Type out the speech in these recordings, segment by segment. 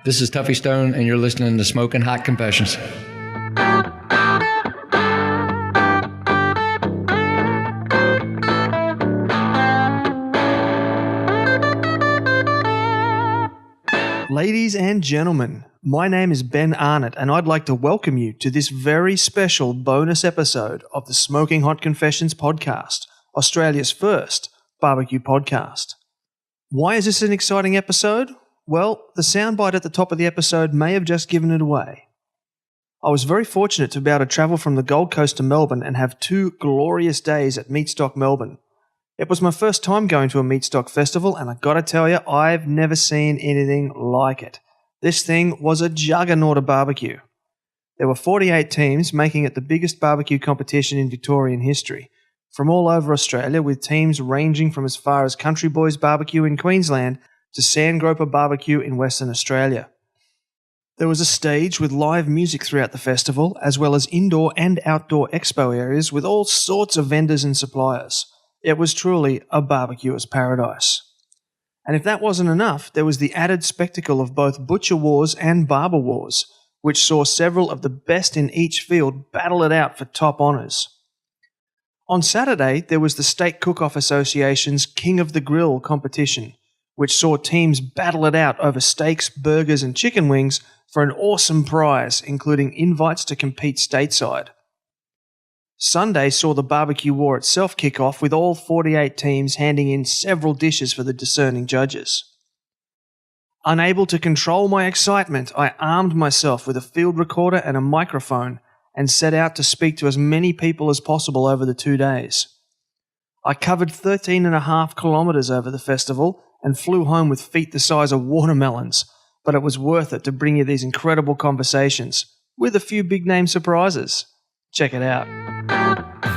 This is Tuffy Stone, and you're listening to Smoking Hot Confessions. Ladies and gentlemen, my name is Ben Arnott, and I'd like to welcome you to this very special bonus episode of the Smoking Hot Confessions podcast, Australia's first barbecue podcast. Why is this an exciting episode? Well, the soundbite at the top of the episode may have just given it away. I was very fortunate to be able to travel from the Gold Coast to Melbourne and have 2 glorious days at Meatstock Melbourne. It was my first time going to a Meatstock festival, and I gotta tell you, I've never seen anything like it. This thing was a juggernaut of barbecue. There were 48 teams, making it the biggest barbecue competition in Victorian history, from all over Australia, with teams ranging from as far as Country Boys BBQ in Queensland to Sandgroper BBQ in Western Australia. There was a stage with live music throughout the festival, as well as indoor and outdoor expo areas with all sorts of vendors and suppliers. It was truly a barbecuer's paradise. And if that wasn't enough, there was the added spectacle of both Butcher Wars and Barber Wars, which saw several of the best in each field battle it out for top honours. On Saturday, there was the Steak Cook-Off Association's King of the Grill competition, which saw teams battle it out over steaks, burgers and chicken wings for an awesome prize, including invites to compete stateside. Sunday saw the barbecue war itself kick off, with all 48 teams handing in several dishes for the discerning judges. Unable to control my excitement, I armed myself with a field recorder and a microphone and set out to speak to as many people as possible over the 2 days. I covered 13.5 kilometres over the festival and flew home with feet the size of watermelons, but it was worth it to bring you these incredible conversations, with a few big-name surprises. Check it out.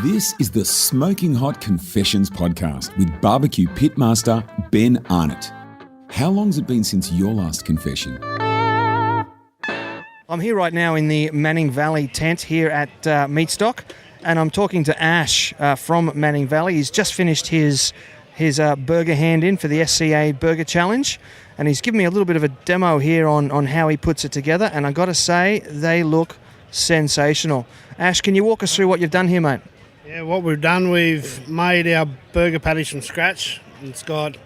This is the Smoking Hot Confessions podcast with barbecue pitmaster Ben Arnott. How long's it been since your last confession? I'm here right now in the Manning Valley tent here at Meatstock, and I'm talking to Ash from Manning Valley. He's just finished his burger hand-in for the SCA Burger Challenge, and he's given me a little bit of a demo here on how he puts it together, and I've got to say, they look sensational. Ash, can you walk us through what you've done here, mate? Yeah, what we've done, we've made our burger patties from scratch. It's got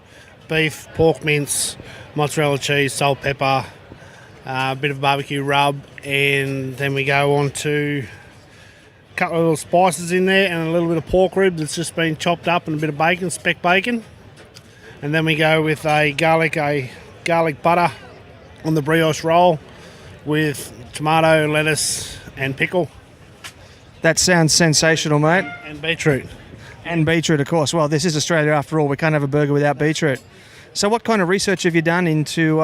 beef, pork mince, mozzarella cheese, salt, pepper, a bit of barbecue rub, and then we go on to a couple of little spices in there and a little bit of pork rib that's just been chopped up, and a bit of bacon, speck bacon. And then we go with a garlic butter on the brioche roll with tomato, lettuce and pickle. That sounds sensational, mate. And beetroot. And beetroot, of course. Well, this is Australia after all. We can't have a burger without beetroot. So what kind of research have you done into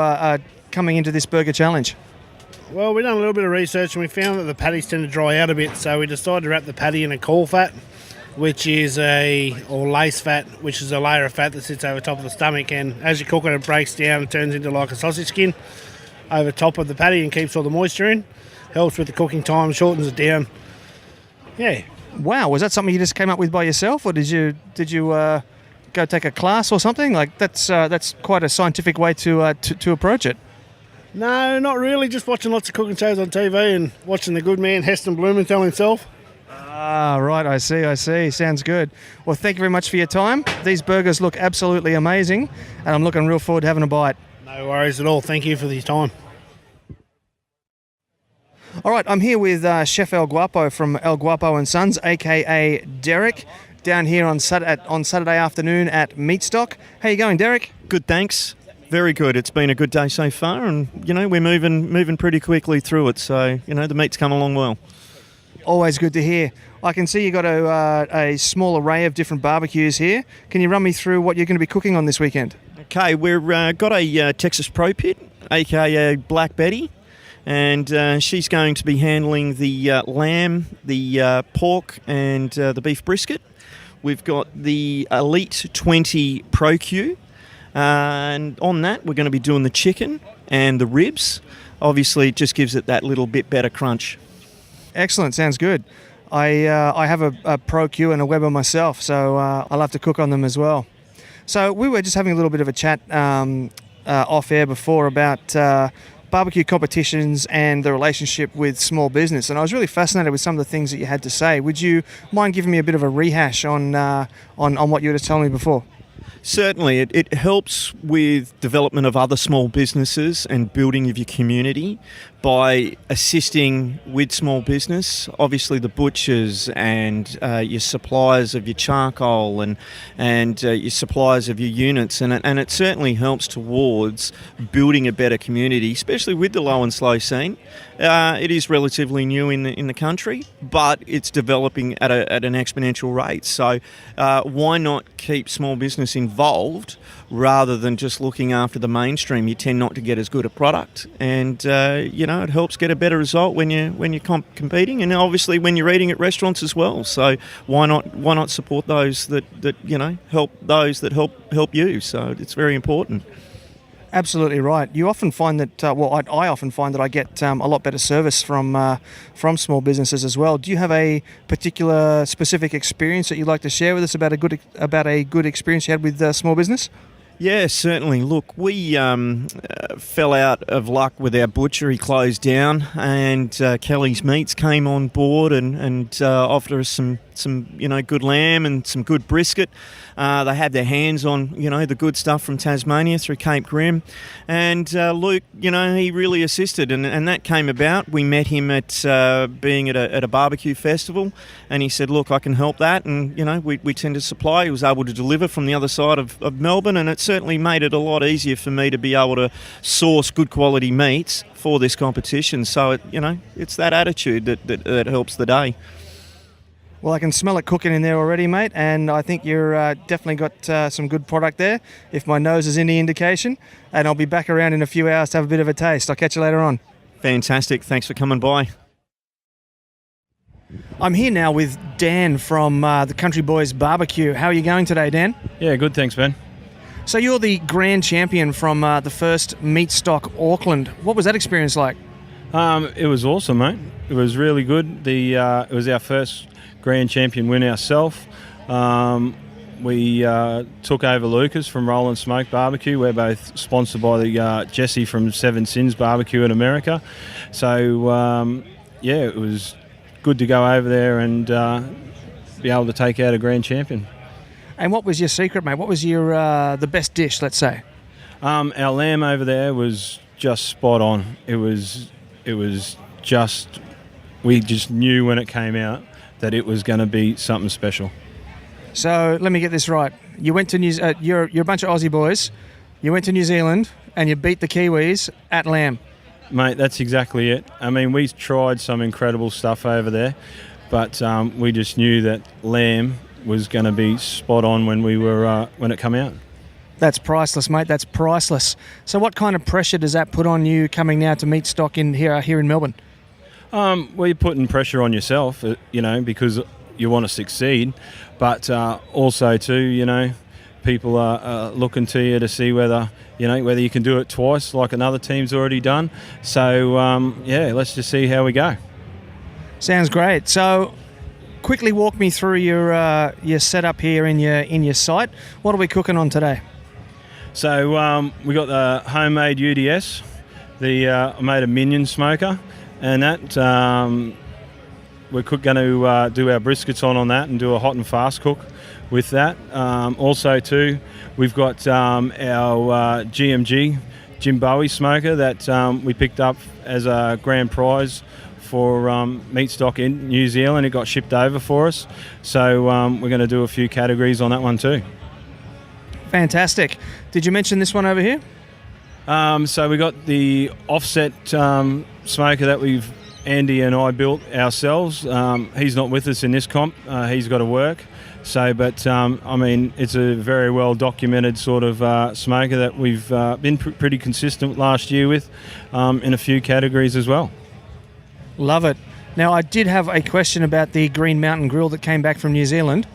coming into this burger challenge? Well, we've done a little bit of research and we found that the patties tend to dry out a bit, so we decided to wrap the patty in a caul fat, which is or lace fat, which is a layer of fat that sits over top of the stomach, and as you cook it, it breaks down and turns into like a sausage skin over top of the patty and keeps all the moisture in. Helps with the cooking time, shortens it down. Yeah. Wow, was that something you just came up with by yourself, or did you go take a class or something? Like that's quite a scientific way to approach it. No, not really. Just watching lots of cooking shows on TV and watching the good man Heston Blumenthal himself. Ah, right. I see. Sounds good. Well, thank you very much for your time. These burgers look absolutely amazing, and I'm looking real forward to having a bite. No worries at all. Thank you for your time. All right, I'm here with Chef El Guapo from El Guapo Sons, a.k.a. Derek, down here on Saturday afternoon at Meatstock. How you going, Derek? Good, thanks. Very good. It's been a good day so far, and, we're moving pretty quickly through it, so, the meat's come along well. Always good to hear. I can see you got a small array of different barbecues here. Can you run me through what you're going to be cooking on this weekend? Okay, we've got a Texas Pro Pit, a.k.a. Black Betty, and she's going to be handling the lamb, the pork and the beef brisket. We've got the Elite 20 Pro Q, and on that we're going to be doing the chicken and the ribs. Obviously it just gives it that little bit better crunch. Excellent, sounds good. I have a Pro Q and a Weber myself, so I'll have to cook on them as well. So we were just having a little bit of a chat off air before about barbecue competitions and the relationship with small business, and I was really fascinated with some of the things that you had to say. Would you mind giving me a bit of a rehash on what you were just telling me before? Certainly, it helps with development of other small businesses and building of your community by assisting with small business. Obviously, the butchers and your suppliers of your charcoal and your suppliers of your units, and it certainly helps towards building a better community, especially with the low and slow scene. It is relatively new in the country, but it's developing at an exponential rate. So why not keep small business involved rather than just looking after the mainstream? You tend not to get as good a product, and it helps get a better result when you're competing, and obviously when you're eating at restaurants as well. So why not support those that help those that help you? So it's very important. Absolutely right. You often find that, I often find that I get a lot better service from small businesses as well. Do you have a particular specific experience that you'd like to share with us about a good experience you had with small business? Yeah, certainly. Look, we fell out of luck with our butcher. He closed down, and Kelly's Meats came on board and offered us some good lamb and some good brisket. They had their hands on, the good stuff from Tasmania through Cape Grim. And Luke, he really assisted, and that came about. We met him at being at a barbecue festival, and he said, look, I can help that. And, we tend to supply. He was able to deliver from the other side of Melbourne, and it certainly made it a lot easier for me to be able to source good quality meats for this competition. So, it's that attitude that helps the day. Well, I can smell it cooking in there already, mate, and I think you're definitely got some good product there, if my nose is any indication, and I'll be back around in a few hours to have a bit of a taste. I'll catch you later on. Fantastic. Thanks for coming by. I'm here now with Dan from the Country Boys BBQ. How are you going today, Dan? Yeah, good, thanks, Ben. So you're the grand champion from the first Meatstock Auckland. What was that experience like? It was awesome, mate. It was really good. It was our first grand champion win ourselves. We took over Lucas from Roll and Smoke Barbecue. We're both sponsored by the Jesse from Seven Sins Barbecue in America. So, it was good to go over there and be able to take out a grand champion. And what was your secret, mate? What was your the best dish, let's say? Our lamb over there was just spot on. It was just, we just knew when it came out that it was going to be something special. So let me get this right. You went to you're a bunch of Aussie boys. You went to New Zealand and you beat the Kiwis at lamb. Mate, that's exactly it. I mean, we tried some incredible stuff over there, but we just knew that lamb was going to be spot on when it came out. That's priceless, mate. That's priceless. So what kind of pressure does that put on you coming now to Meatstock here in Melbourne? Well, you're putting pressure on yourself, because you want to succeed, but also too, people are looking to you to see whether you can do it twice like another team's already done. So let's just see how we go. Sounds great. So quickly walk me through your setup here in your site. What are we cooking on today? So we got the homemade UDS. I made a minion smoker, and that we're going to do our briskets on that and do a hot and fast cook with that. Also too, we've got our GMG Jim Bowie smoker that we picked up as a grand prize for Meatstock in New Zealand. It got shipped over for us, so we're going to do a few categories on that one too. Fantastic. Did you mention this one over here? So we got the offset smoker that Andy and I built ourselves. He's not with us in this comp. He's got to work. So, but it's a very well documented sort of smoker that we've been pretty consistent last year with in a few categories as well. Love it. Now, I did have a question about the Green Mountain Grill that came back from New Zealand.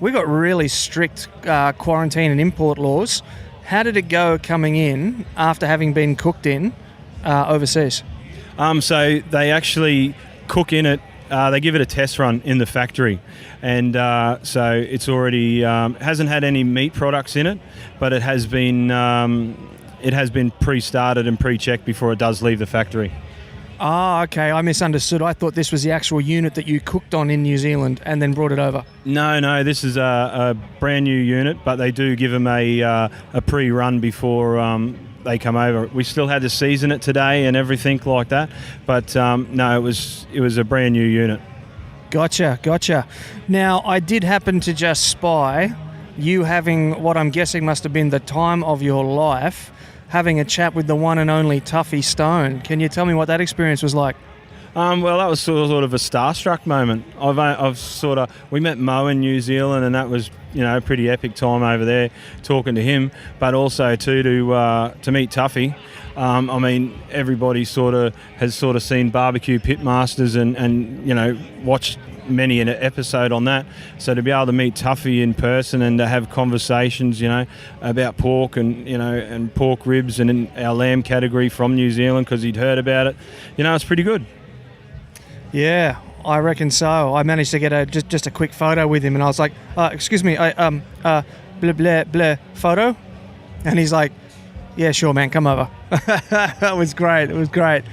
We got really strict quarantine and import laws. How did it go coming in after having been cooked in overseas? So they actually cook in it. They give it a test run in the factory, and so it's already hasn't had any meat products in it, but it has been it has been pre-started and pre-checked before it does leave the factory. Ah, okay. I misunderstood. I thought this was the actual unit that you cooked on in New Zealand and then brought it over. No, this is a brand new unit, but they do give them a pre-run before they come over. We still had to season it today and everything like that, but no, it was a brand new unit. Gotcha. Now, I did happen to just spy you having what I'm guessing must have been the time of your life, having a chat with the one and only Tuffy Stone. Can you tell me what that experience was like? Well, that was sort of a starstruck moment. We met Mo in New Zealand, and that was, a pretty epic time over there talking to him, but also too to meet Tuffy. Everybody has seen Barbecue Pitmasters and watched many an episode on that. So to be able to meet Tuffy in person and to have conversations, about pork and pork ribs and in our lamb category from New Zealand because he'd heard about it, it's pretty good. Yeah, I reckon so. I managed to get just a quick photo with him, and I was like, "Excuse me, blah blah photo," and he's like, "Yeah, sure, man, come over." It was great.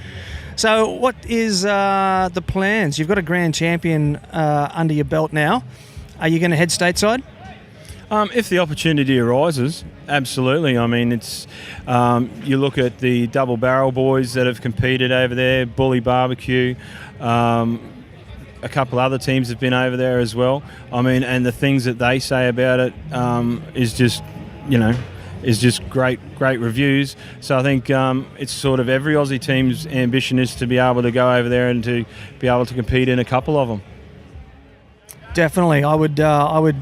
So, what is the plans? You've got a grand champion under your belt now. Are you going to head stateside? If the opportunity arises, absolutely. It's you look at the double barrel boys that have competed over there, Bully Barbecue, a couple other teams have been over there as well. And the things that they say about it is just great reviews. So I think it's sort of every Aussie team's ambition is to be able to go over there and to be able to compete in a couple of them. Definitely, I would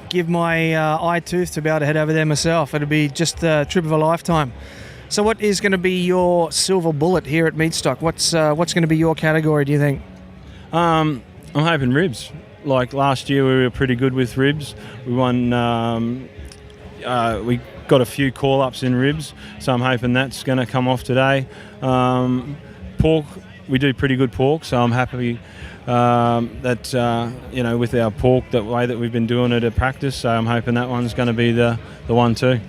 give my eye tooth to be able to head over there myself. It'd be just a trip of a lifetime. So what is going to be your silver bullet here at Meatstock? What's going to be your category, do you think? I'm hoping ribs. Like last year we were pretty good with ribs. We won, we got a few call-ups in ribs, so I'm hoping that's going to come off today. Pork, we do pretty good pork, so I'm happy that with our pork, that way that we've been doing it at practice, so I'm hoping that one's going to be the one too.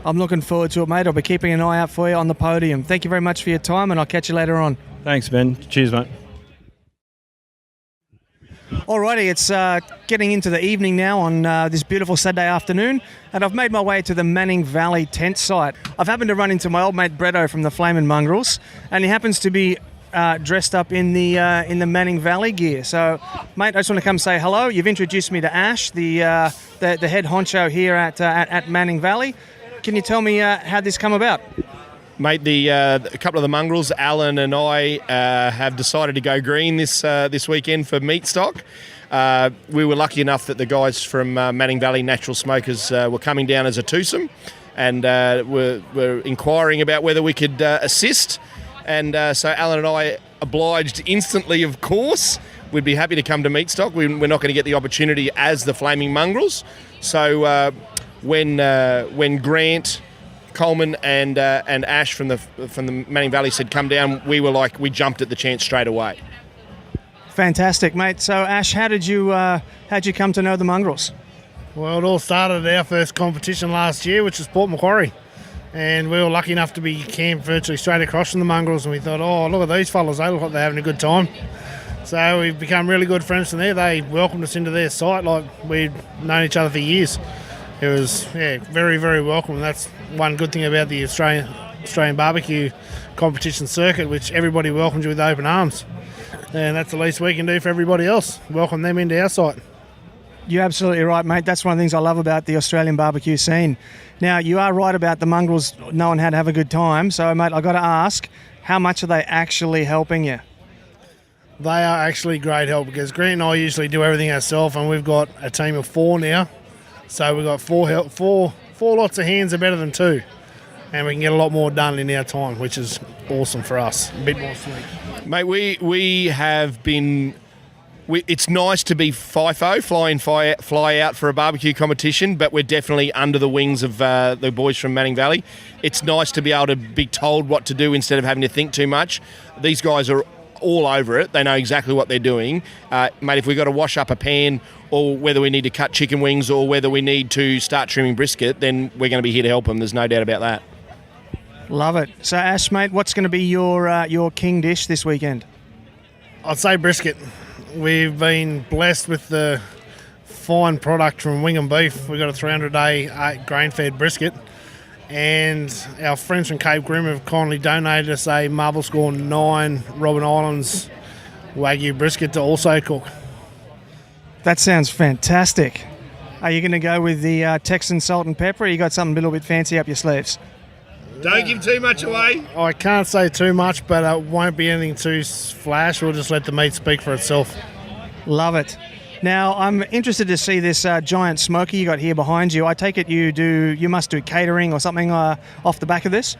I'm looking forward to it, mate. I'll be keeping an eye out for you on the podium. Thank you very much for your time, and I'll catch you later on. Thanks, Ben. Cheers, mate. Alrighty, it's getting into the evening now on this beautiful Saturday afternoon, and I've made my way to the Manning Valley tent site. I've happened to run into my old mate Bretto from the Flamin' Mongrels, and he happens to be dressed up in the Manning Valley gear. So, mate, I just want to come say hello. You've introduced me to Ash, the head honcho here at Manning Valley. Can you tell me how this come about? Mate, a couple of the mongrels, Alan and I, have decided to go green this weekend for Meatstock. We were lucky enough that the guys from Manning Valley Natural Smokers were coming down as a twosome, and were inquiring about whether we could assist. And so Alan and I obliged instantly, of course. We'd be happy to come to Meatstock. We're not going to get the opportunity as the Flaming Mongrels. So when Grant, Coleman and Ash from the Manning Valley said come down, we jumped at the chance straight away. Fantastic, mate. So Ash, how'd you come to know the Mongrels? Well, it all started at our first competition last year, which was Port Macquarie. And we were lucky enough to be camped virtually straight across from the Mongrels, and we thought, oh, look at these fellas, they look like they're having a good time. So we've become really good friends from there. They welcomed us into their site like we'd known each other for years. It was very, very welcome, and that's one good thing about the Australian barbecue competition circuit, which everybody welcomes you with open arms. And that's the least we can do for everybody else, welcome them into our site. You're absolutely right, mate. That's one of the things I love about the Australian barbecue scene. Now, you are right about the Mongrels knowing how to have a good time. So, mate, I've got to ask, how much are they actually helping you? They are actually great help, because Grant and I usually do everything ourselves, and we've got a team of 4 now. So we've got 4 lots of hands are better than 2. And we can get a lot more done in our time, which is awesome for us. A bit more sleep. Mate, we have been... it's nice to be FIFO, fly out for a barbecue competition, but we're definitely under the wings of the boys from Manning Valley. It's nice to be able to be told what to do instead of having to think too much. These guys are all over it. They know exactly what they're doing. Mate, if we've got to wash up a pan, or whether we need to cut chicken wings, or whether we need to start trimming brisket, then we're going to be here to help them. There's no doubt about that. Love it. So, Ash, mate, what's going to be your king dish this weekend? I'd say brisket. We've been blessed with the fine product from Wingham Beef. We've got a 300-day grain-fed brisket. And our friends from Cape Grim have kindly donated us a marble score 9 Robben Islands Wagyu brisket to also cook. That sounds fantastic. Are you going to go with the Texan salt and pepper, or you got something a little bit fancy up your sleeves? Don't give too much away. I can't say too much, but it won't be anything too flash. We'll just let the meat speak for itself. Love it. Now, I'm interested to see this giant smoker you got here behind you. I take it you must do catering or something off the back of this?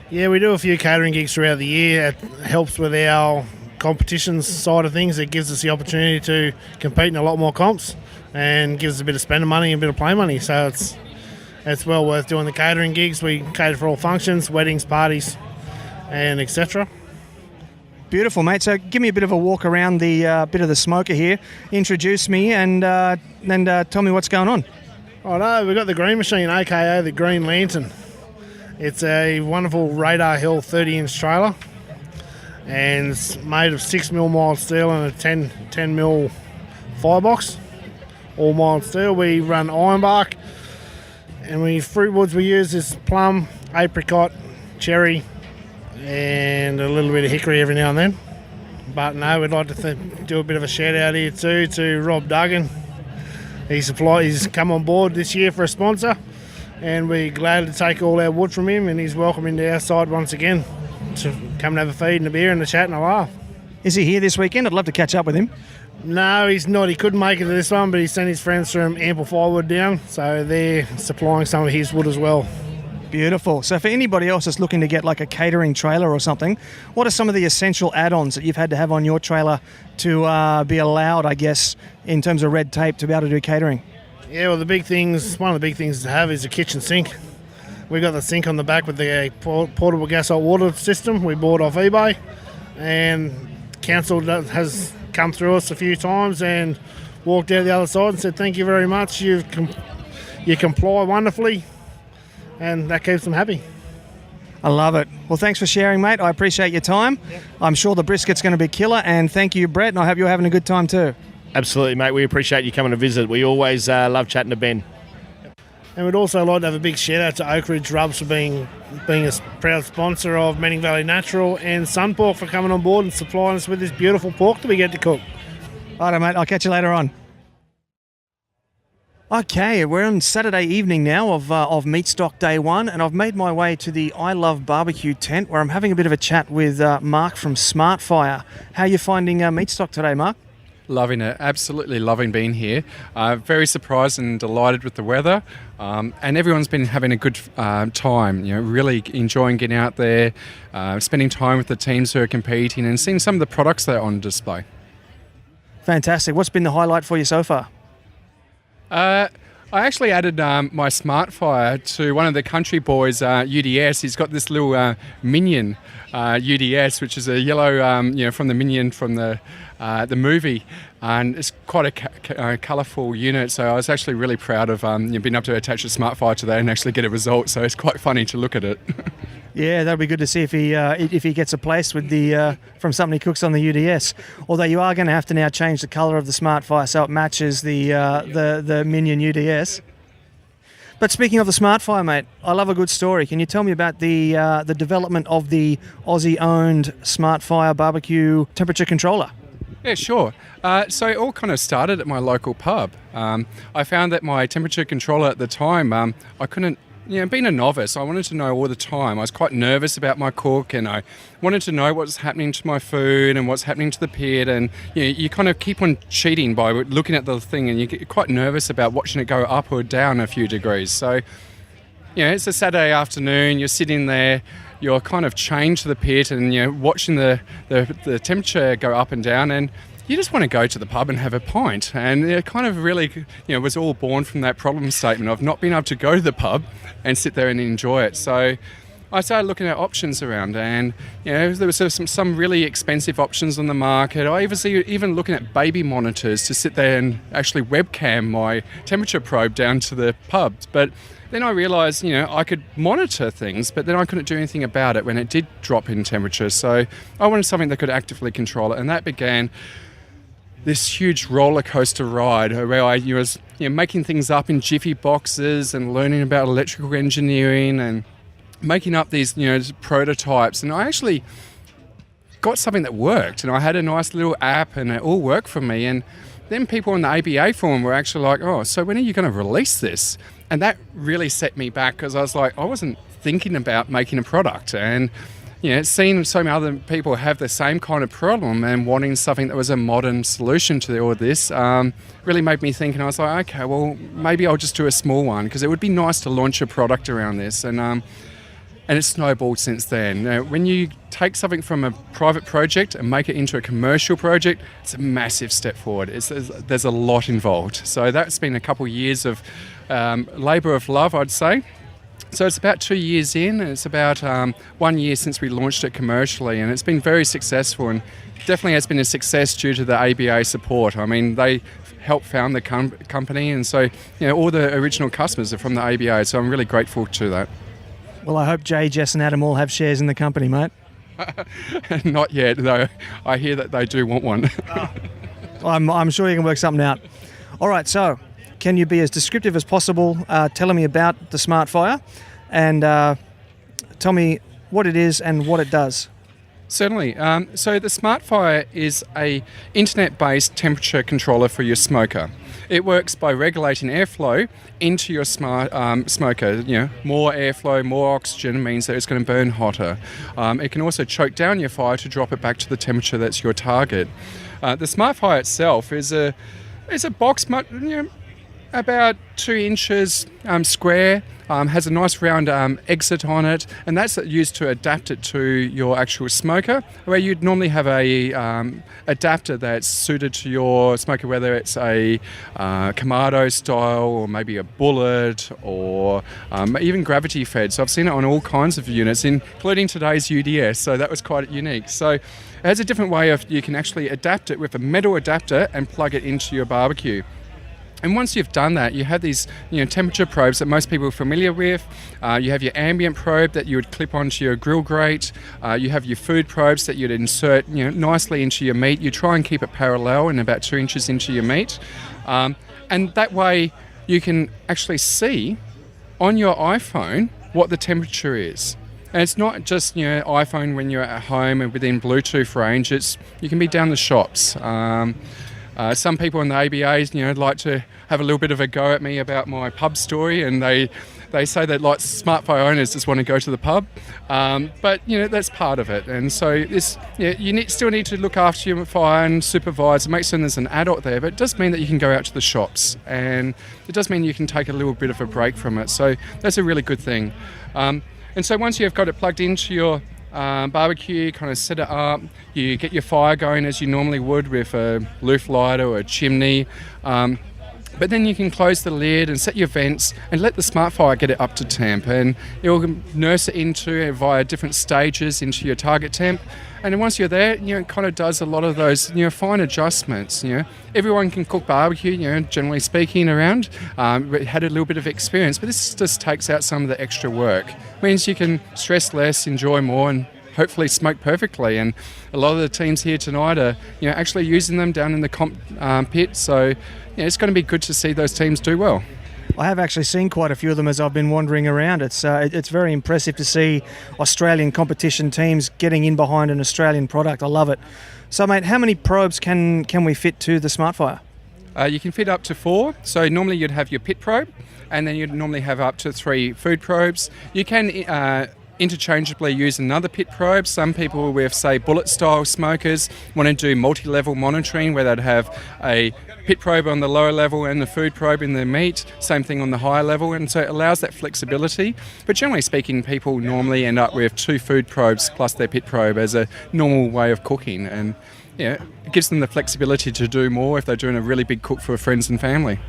Yeah, we do a few catering gigs throughout the year. It helps with our competitions side of things. It gives us the opportunity to compete in a lot more comps and gives us a bit of spending money and a bit of play money. So it's well worth doing the catering gigs. We cater for all functions, weddings, parties, and etc. Beautiful, mate. So give me a bit of a walk around the bit of the smoker here. Introduce me and then tell me what's going on. Oh no, we've got the Green Machine, aka the Green Lantern. It's a wonderful Radar Hill 30-inch trailer, and it's made of 6mm mild steel and a 10mm firebox, all mild steel. We run ironbark, and fruit woods we use is plum, apricot, cherry, and a little bit of hickory every now and then. But no, we'd like to do a bit of a shout out here too to Rob Duggan. He's come on board this year for a sponsor, and we're glad to take all our wood from him, and he's welcome into our side once again to come and have a feed and a beer and a chat and a laugh. Is he here this weekend? I'd love to catch up with him. No, he's not. He couldn't make it to this one, but he sent his friends from Amplify wood down, so they're supplying some of his wood as well. Beautiful. So for anybody else that's looking to get like a catering trailer or something, what are some of the essential add-ons that you've had to have on your trailer to be allowed, I guess, in terms of red tape to be able to do catering? Yeah, well, one of the big things to have is a kitchen sink. We got the sink on the back with the portable gas hot water system we bought off eBay, and council has come through us a few times and walked out the other side and said thank you very much. You comply wonderfully, and that keeps them happy. I love it. Well, thanks for sharing, mate. I appreciate your time. Yep. I'm sure the brisket's going to be killer, and thank you, Brett, and I hope you're having a good time too. Absolutely, mate. We appreciate you coming to visit. We always love chatting to Ben. And we'd also like to have a big shout out to Oak Ridge Rubs for being a proud sponsor of Manning Valley Natural, and Sun Pork for coming on board and supplying us with this beautiful pork that we get to cook. All right, mate. I'll catch you later on. Okay, we're on Saturday evening now of Meatstock Day 1, and I've made my way to the I Love Barbecue tent where I'm having a bit of a chat with Mark from Smartfire. How are you finding Meatstock today, Mark? Loving it, absolutely loving being here. Very surprised and delighted with the weather, and everyone's been having a good time. You know, really enjoying getting out there, spending time with the teams who are competing, and seeing some of the products that are on display. Fantastic. What's been the highlight for you so far? I actually added my Smartfire to one of the Country Boys UDS. He's got this little Minion UDS, which is a yellow, from the Minion from the movie, and it's quite a colourful unit. So I was actually really proud of being able to attach a Smartfire to that and actually get a result. So it's quite funny to look at it. Yeah, that'll be good to see if he gets a place with the from something he cooks on the UDS. Although you are going to have to now change the colour of the Smartfire so it matches the Minion UDS. But speaking of the Smartfire, mate, I love a good story. Can you tell me about the development of the Aussie-owned Smartfire barbecue temperature controller? Yeah, sure. So it all kind of started at my local pub. I found that my temperature controller at the time, I couldn't. Being a novice, I wanted to know all the time. I was quite nervous about my cook, and I wanted to know what's happening to my food and what's happening to the pit. And you kind of keep on cheating by looking at the thing, and you get quite nervous about watching it go up or down a few degrees. So, it's a Saturday afternoon. You're sitting there. You're kind of chained to the pit, and watching the temperature go up and down, and you just want to go to the pub and have a pint. And it kind of really, was all born from that problem statement of not being able to go to the pub and sit there and enjoy it. So I started looking at options around, and there was some really expensive options on the market. I even looking at baby monitors to sit there and actually webcam my temperature probe down to the pubs. But then I realised, I could monitor things, but then I couldn't do anything about it when it did drop in temperature. So I wanted something that could actively control it, and that began this huge roller coaster ride where I was making things up in jiffy boxes and learning about electrical engineering and making up these prototypes. And I actually got something that worked, and I had a nice little app, and it all worked for me. And then people on the ABA forum were actually like, oh, so when are you going to release this? And that really set me back, because I was like, I wasn't thinking about making a product. And seeing so many other people have the same kind of problem and wanting something that was a modern solution to all this really made me think. And I was like, okay, well, maybe I'll just do a small one, because it would be nice to launch a product around this. And it's snowballed since then. Now, when you take something from a private project and make it into a commercial project, it's a massive step forward. There's a lot involved. So that's been a couple of years of labour of love, I'd say. So it's about 2 years in, and it's about 1 year since we launched it commercially, and it's been very successful, and definitely has been a success due to the ABA support. I mean, they helped found the company, and so all the original customers are from the ABA, so I'm really grateful to that. Well, I hope Jay, Jess and Adam all have shares in the company, mate. Not yet, though. I hear that they do want one. I'm sure you can work something out. All right, so can you be as descriptive as possible telling me about the SmartFire, and tell me what it is and what it does? Certainly. So the SmartFire is a internet-based temperature controller for your smoker. It works by regulating airflow into your smoker. More airflow, more oxygen means that it's going to burn hotter. It can also choke down your fire to drop it back to the temperature that's your target. The SmartFire itself is a box, about 2 inches square, has a nice round exit on it, and that's used to adapt it to your actual smoker, where you'd normally have a adapter that's suited to your smoker, whether it's a Kamado style or maybe a Bullet or even gravity fed. So I've seen it on all kinds of units, including today's UDS, so that was quite unique. So it has a different way of, you can actually adapt it with a metal adapter and plug it into your barbecue. And once you've done that, you have these temperature probes that most people are familiar with. You have your ambient probe that you would clip onto your grill grate. You have your food probes that you'd insert nicely into your meat. You try and keep it parallel and about 2 inches into your meat. And that way you can actually see on your iPhone what the temperature is. And it's not just iPhone when you're at home and within Bluetooth range. You can be down the shops. Some people in the ABAs, like to have a little bit of a go at me about my pub story, and they say that like SmartFire owners just want to go to the pub, but that's part of it. And so you still need to look after your fire and supervise and make sure there's an adult there. But it does mean that you can go out to the shops, and it does mean you can take a little bit of a break from it. So that's a really good thing. And so once you've got it plugged into your barbecue, kind of set it up, you get your fire going as you normally would with a loop lighter or a chimney, but then you can close the lid and set your vents and let the SmartFire get it up to temp, and it will nurse it into via different stages into your target temp. And then once you're there, it kind of does a lot of those fine adjustments. Everyone can cook barbecue, generally speaking, around. Had a little bit of experience, but this just takes out some of the extra work. Means you can stress less, enjoy more, and hopefully smoke perfectly. And a lot of the teams here tonight are actually using them down in the comp pit. So it's going to be good to see those teams do well. I have actually seen quite a few of them as I've been wandering around. It's very impressive to see Australian competition teams getting in behind an Australian product. I love it. So, mate, how many probes can we fit to the SmartFire? You can fit up to 4. So normally you'd have your pit probe, and then you'd normally have up to 3 food probes. You can interchangeably use another pit probe. Some people with, say, bullet style smokers want to do multi-level monitoring, where they'd have a pit probe on the lower level and the food probe in the meat, same thing on the higher level, and so it allows that flexibility. But generally speaking, people normally end up with 2 food probes plus their pit probe as a normal way of cooking, and it gives them the flexibility to do more if they're doing a really big cook for friends and family.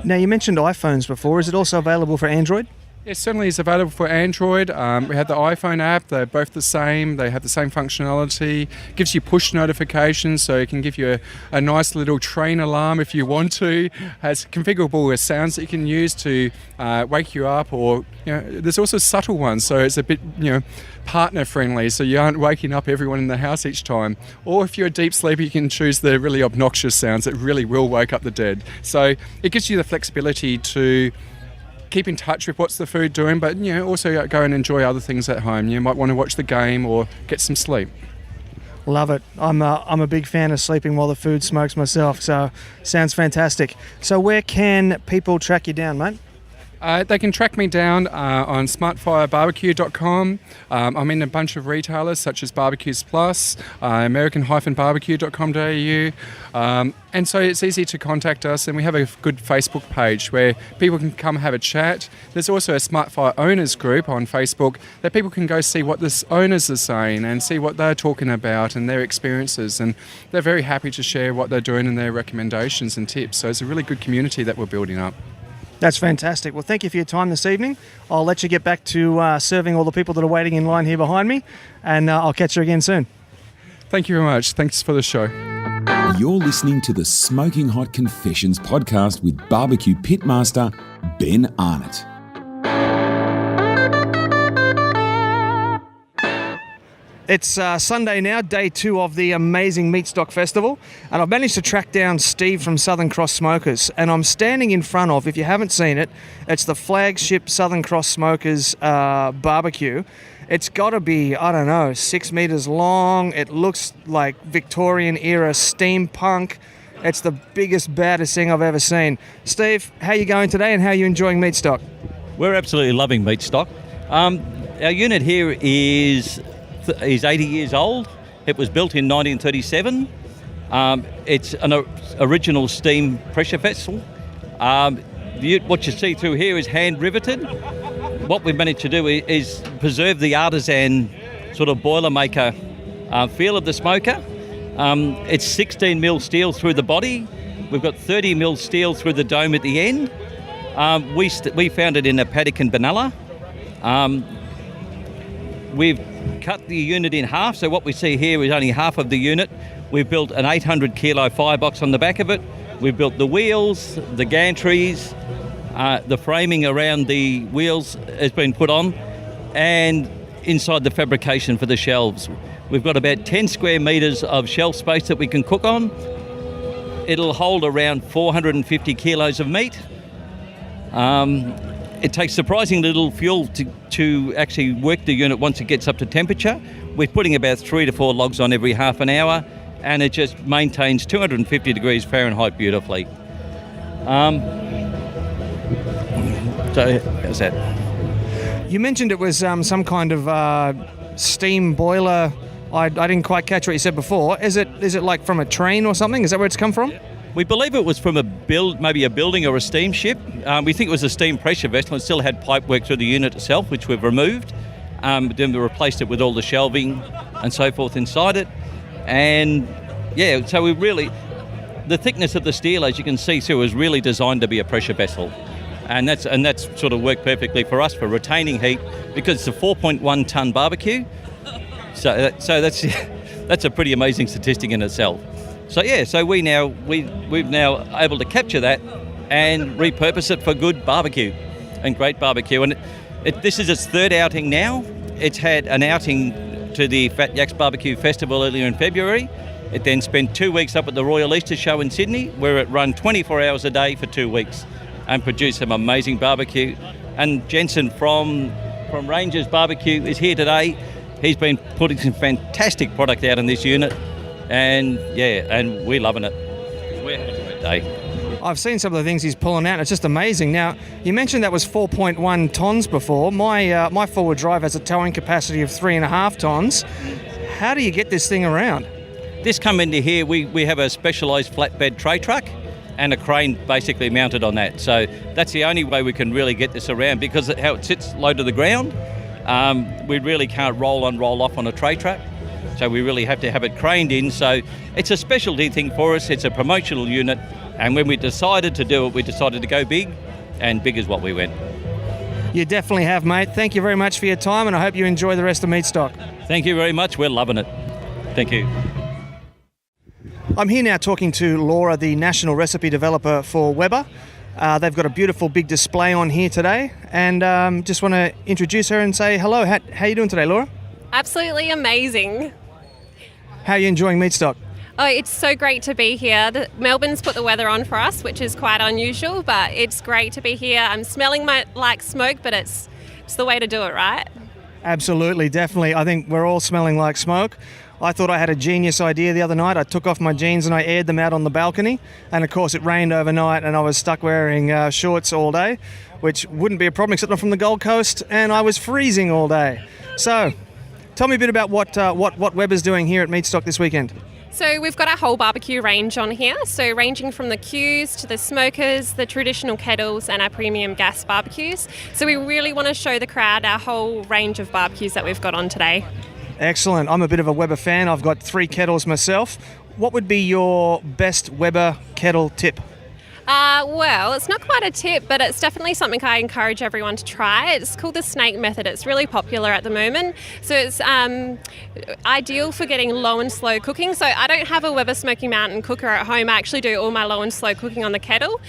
Now, you mentioned iPhones before. Is it also available for Android? It certainly is available for Android. We have the iPhone app. They're both the same. They have the same functionality. Gives you push notifications, so it can give you a nice little train alarm if you want to. Has configurable sounds that you can use to wake you up, or there's also subtle ones, so it's a bit partner friendly, so you aren't waking up everyone in the house each time. Or if you're a deep sleeper, you can choose the really obnoxious sounds that really will wake up the dead. So it gives you the flexibility to keep in touch with what's the food doing, but also go and enjoy other things at home. You might want to watch the game or get some sleep. Love it. I'm a big fan of sleeping while the food smokes myself, so sounds fantastic. So where can people track you down, mate? They can track me down on smartfirebarbecue.com. I'm in a bunch of retailers such as Barbecues Plus, American-barbecue.com.au, and so it's easy to contact us, and we have a good Facebook page where people can come have a chat. There's also a Smartfire owners group on Facebook that people can go see what the owners are saying and see what they're talking about and their experiences, and they're very happy to share what they're doing and their recommendations and tips. So it's a really good community that we're building up. That's fantastic. Well, thank you for your time this evening. I'll let you get back to serving all the people that are waiting in line here behind me, and I'll catch you again soon. Thank you very much. Thanks for the show. You're listening to the Smoking Hot Confessions podcast with barbecue pitmaster Ben Arnott. It's Sunday now, day 2 of the amazing Meatstock Festival, and I've managed to track down Steve from Southern Cross Smokers, and I'm standing in front of, if you haven't seen it, it's the flagship Southern Cross Smokers barbecue. It's got to be, 6 meters long. It looks like Victorian era steampunk. It's the biggest, baddest thing I've ever seen. Steve, how are you going today, and how are you enjoying Meatstock? We're absolutely loving Meatstock. Our unit here is 80 years old. It was built in 1937. It's an original steam pressure vessel. What you see through here is hand riveted. What we've managed to do is preserve the artisan sort of Boilermaker feel of the smoker. It's 16 mil steel through the body. We've got 30 mil steel through the dome at the end. We found it in a paddock in Benalla. We've cut the unit in half, so what we see here is only half of the unit. We've built an 800 kilo firebox on the back of it. We've built the wheels, the gantries, the framing around the wheels has been put on, and inside the fabrication for the shelves. We've got about 10 square metres of shelf space that we can cook on. It'll hold around 450 kilos of meat. It takes surprisingly little fuel to actually work the unit once it gets up to temperature. We're putting about 3 to 4 logs on every half an hour, and it just maintains 250 degrees Fahrenheit beautifully. So how's that? You mentioned it was some kind of steam boiler. I didn't quite catch what you said before. Is it like from a train or something? Is that where it's come from? We believe it was from maybe a building or a steamship. We think it was a steam pressure vessel. It still had pipe work through the unit itself, which we've removed. Then we replaced it with all the shelving and so forth inside it. And yeah, so the thickness of the steel, as you can see through, is really designed to be a pressure vessel. And that's sort of worked perfectly for us for retaining heat, because it's a 4.1 tonne barbecue. So that's a pretty amazing statistic in itself. So yeah, so we've now able to capture that and repurpose it for good barbecue and great barbecue. And this is its third outing now. It's had an outing to the Fat Yaks BBQ Festival earlier in February. It then spent 2 weeks up at the Royal Easter Show in Sydney, where it ran 24 hours a day for 2 weeks and produced some amazing barbecue. And Jensen from Rangers Barbecue is here today. He's been putting some fantastic product out in this unit. And we're loving it. We're having a great day. I've seen some of the things he's pulling out. It's just amazing. Now, you mentioned that was 4.1 tonnes before. My forward drive has a towing capacity of 3.5 tonnes. How do you get this thing around? This come into here, we have a specialised flatbed tray truck and a crane basically mounted on that. So that's the only way we can really get this around, because of how it sits low to the ground. We really can't roll on, roll off on a tray truck. So we really have to have it craned in. So it's a specialty thing for us. It's a promotional unit. And when we decided to do it, we decided to go big, and big is what we went. You definitely have, mate. Thank you very much for your time, and I hope you enjoy the rest of Meatstock. Thank you very much. We're loving it. Thank you. I'm here now talking to Laura, the national recipe developer for Weber. They've got a beautiful big display on here today, and just want to introduce her and say hello. How are you doing today, Laura? Absolutely amazing. How are you enjoying Meatstock? Oh, it's so great to be here. Melbourne's put the weather on for us, which is quite unusual, but it's great to be here. I'm smelling like smoke, but it's the way to do it, right? Absolutely, definitely. I think we're all smelling like smoke. I thought I had a genius idea the other night. I took off my jeans and I aired them out on the balcony, and of course it rained overnight and I was stuck wearing shorts all day, which wouldn't be a problem except I'm from the Gold Coast and I was freezing all day. So, tell me a bit about what Weber's doing here at Meatstock this weekend. So we've got our whole barbecue range on here, so ranging from the Qs to the smokers, the traditional kettles and our premium gas barbecues. So we really want to show the crowd our whole range of barbecues that we've got on today. Excellent. I'm a bit of a Weber fan. I've got 3 kettles myself. What would be your best Weber kettle tip? Well, it's not quite a tip, but it's definitely something I encourage everyone to try. It's called the snake method. It's really popular at the moment. So it's ideal for getting low and slow cooking. So I don't have a Weber Smoky Mountain cooker at home. I actually do all my low and slow cooking on the kettle.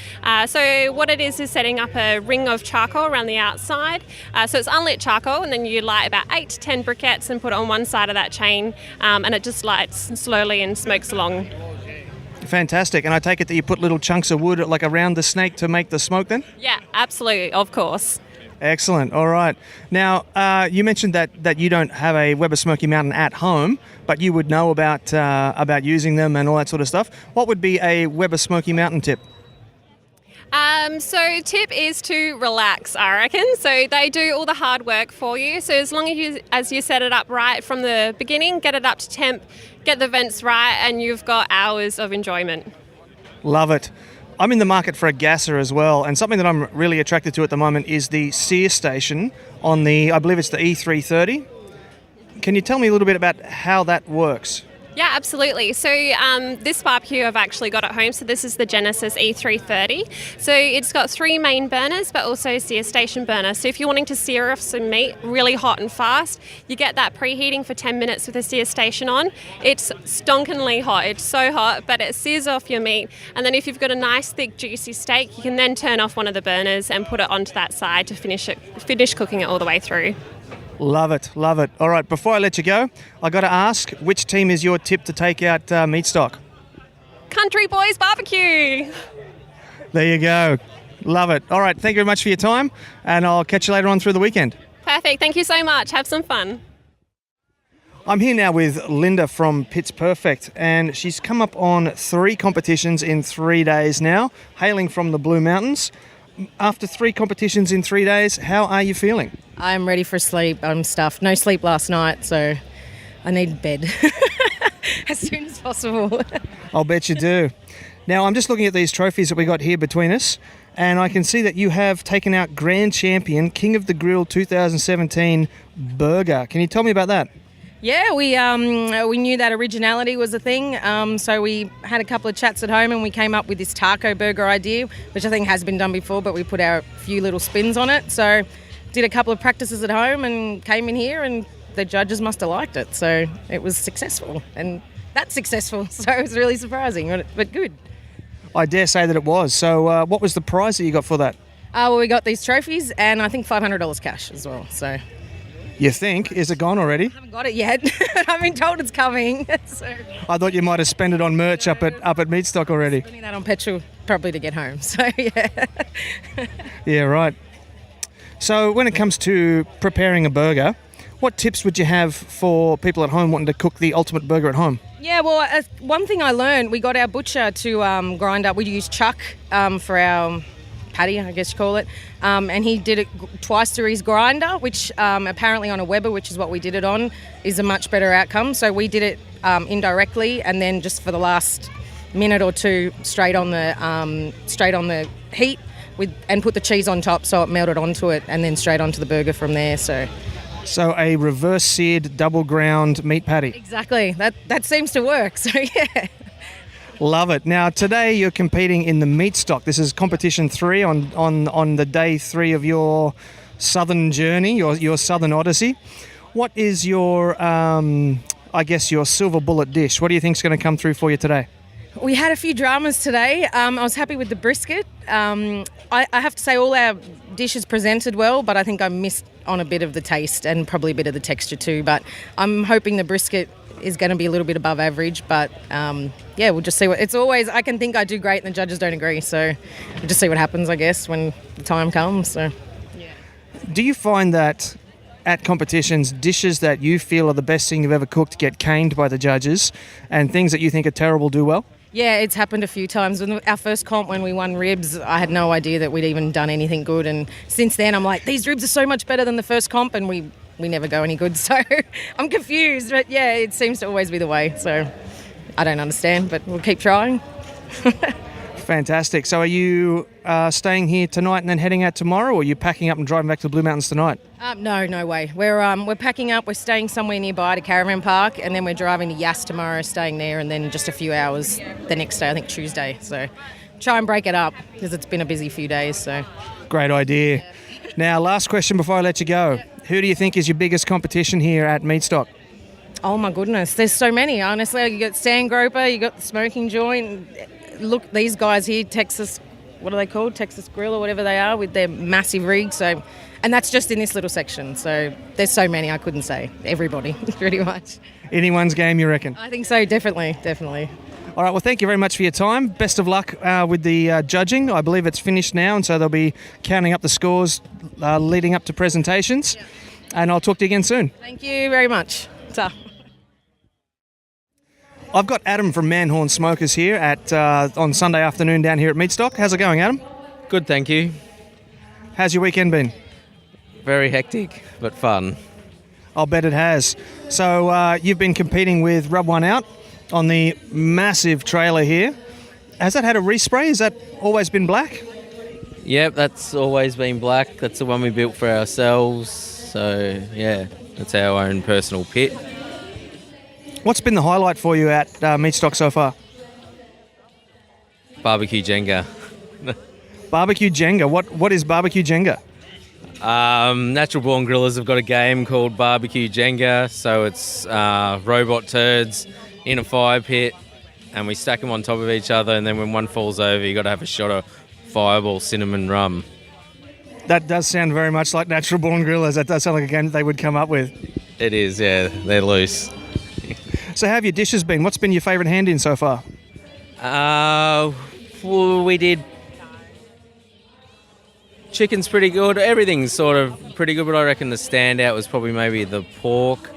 So what it is setting up a ring of charcoal around the outside. So it's unlit charcoal, and then you light about 8 to 10 briquettes and put it on one side of that chain, and it just lights slowly and smokes along. Fantastic. And I take it that you put little chunks of wood like around the snake to make the smoke then? Yeah, absolutely, of course. Excellent. All right. Now, you mentioned that you don't have a Weber Smoky Mountain at home, but you would know about using them and all that sort of stuff. What would be a Weber Smoky Mountain tip? So tip is to relax, I reckon. So they do all the hard work for you. So as long as you set it up right from the beginning, get it up to temp, get the vents right, and you've got hours of enjoyment. Love it. I'm in the market for a gasser as well, and something that I'm really attracted to at the moment is the sear station on I believe it's the E330. Can you tell me a little bit about how that works? Yeah, absolutely. So this barbecue I've actually got at home. So this is the Genesis E330. So it's got 3 main burners, but also a sear station burner. So if you're wanting to sear off some meat really hot and fast, you get that preheating for 10 minutes with the sear station on. It's stonkingly hot. It's so hot, but it sears off your meat. And then if you've got a nice, thick, juicy steak, you can then turn off one of the burners and put it onto that side to finish cooking it all the way through. Love it, love it. All right, before I let you go, I got to ask, which team is your tip to take out Meatstock? Country Boys BBQ. There you go. Love it. All right, thank you very much for your time, and I'll catch you later on through the weekend. Perfect. Thank you so much. Have some fun. I'm here now with Linda from Pitts Perfect, and she's come up on 3 competitions in 3 days now, hailing from the Blue Mountains. After 3 competitions in 3 days, how are you feeling? I'm ready for sleep. I'm stuffed. No sleep last night, so I need bed as soon as possible. I'll bet you do. Now, I'm just looking at these trophies that we got here between us, and I can see that you have taken out Grand Champion, King of the Grill 2017 Burger. Can you tell me about that? Yeah, we knew that originality was a thing, so we had a couple of chats at home and we came up with this taco burger idea, which I think has been done before, but we put our few little spins on it. So did a couple of practices at home and came in here, and the judges must have liked it. So it was successful, and that's successful. So it was really surprising, but good. I dare say that it was. So what was the prize that you got for that? Well, we got these trophies and I think $500 cash as well. So. You think? Is it gone already? I haven't got it yet. I've been told it's coming. So. I thought you might have spent it on merch up at Meatstock already. Spending that on petrol probably to get home. So yeah. Yeah, right. So when it comes to preparing a burger, what tips would you have for people at home wanting to cook the ultimate burger at home? Yeah, well, one thing I learned, we got our butcher to grind up. We use chuck for our patty, I guess you call it, and he did it twice through his grinder, which apparently on a Weber, which is what we did it on, is a much better outcome. So we did it indirectly, and then just for the last minute or two, straight on the heat, and put the cheese on top so it melted onto it, and then straight onto the burger from there. So a reverse seared double ground meat patty. Exactly. That seems to work. So yeah. Love it. Now, today you're competing in the Meatstock. This is competition 3 on the day 3 of your southern journey, your southern odyssey. What is your, your silver bullet dish? What do you think is going to come through for you today? We had a few dramas today. I was happy with the brisket. I have to say all our dishes presented well, but I think I missed on a bit of the taste and probably a bit of the texture too. But I'm hoping the brisket is going to be a little bit above average. But we'll just see what it's always. I can think I do great and the judges don't agree. So we'll just see what happens, I guess, when the time comes. So, do you find that at competitions, dishes that you feel are the best thing you've ever cooked get caned by the judges, and things that you think are terrible do well? Yeah, it's happened a few times. When our first comp, when we won ribs, I had no idea that we'd even done anything good. And since then, I'm like, these ribs are so much better than the first comp, and we never go any good. So I'm confused. But yeah, it seems to always be the way. So I don't understand, but we'll keep trying. Fantastic. So are you staying here tonight and then heading out tomorrow, or are you packing up and driving back to the Blue Mountains tonight? No way. We're packing up. We're staying somewhere nearby to Caravan Park, and then we're driving to Yass tomorrow, staying there, and then just a few hours the next day, I think Tuesday. So try and break it up because it's been a busy few days. So great idea. Now, last question before I let you go. Who do you think is your biggest competition here at Meatstock? Oh my goodness, there's so many. Honestly, you got Sand Groper, you got the Smoking Joint. Look, these guys here, Texas, what are they called? Texas Grill or whatever they are, with their massive rig. So, and that's just in this little section. So there's so many, I couldn't say. Everybody, pretty much. Anyone's game, you reckon? I think so, definitely. All right, well, thank you very much for your time. Best of luck with the judging. I believe it's finished now, and so they'll be counting up the scores leading up to presentations. Yeah. And I'll talk to you again soon. Thank you very much. Ta. I've got Adam from Manhorn Smokers here on Sunday afternoon down here at Meatstock. How's it going, Adam? Good, thank you. How's your weekend been? Very hectic, but fun. I'll bet it has. So you've been competing with Rub One Out on the massive trailer here. Has that had a respray? Has that always been black? Yep, that's always been black. That's the one we built for ourselves. So, yeah, that's our own personal pit. What's been the highlight for you at Meatstock so far? Barbecue Jenga. Barbecue Jenga. What is Barbecue Jenga? Natural Born Grillers have got a game called Barbecue Jenga. So it's robot turds in a fire pit, and we stack them on top of each other, and then when one falls over, you got to have a shot of Fireball cinnamon rum. That does sound very much like Natural Born Grillers. That does sound like a game that they would come up with. It is, yeah. They're loose. So how have your dishes been? What's been your favourite hand-in so far? We did... Chicken's pretty good. Everything's sort of pretty good, but I reckon the standout was probably maybe the pork.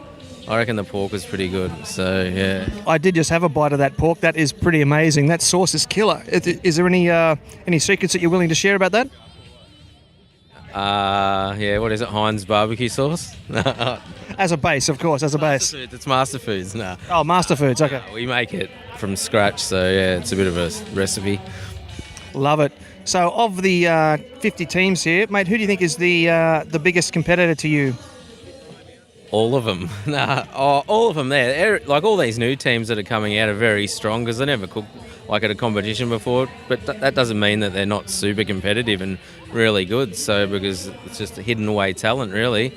I reckon the pork was pretty good, so yeah. I did just have a bite of that pork. That is pretty amazing. That sauce is killer. Is there any secrets that you're willing to share about that? What is it? Heinz barbecue sauce? As a base, of course, as a base. It's Master Foods, no. Oh, Master Foods, okay. We make it from scratch, so yeah, it's a bit of a recipe. Love it. So of the 50 teams here, mate, who do you think is the biggest competitor to you? All of them. All of them there. Like all these new teams that are coming out are very strong because they never cooked like at a competition before, but that doesn't mean that they're not super competitive and really good. So because it's just a hidden away talent, really.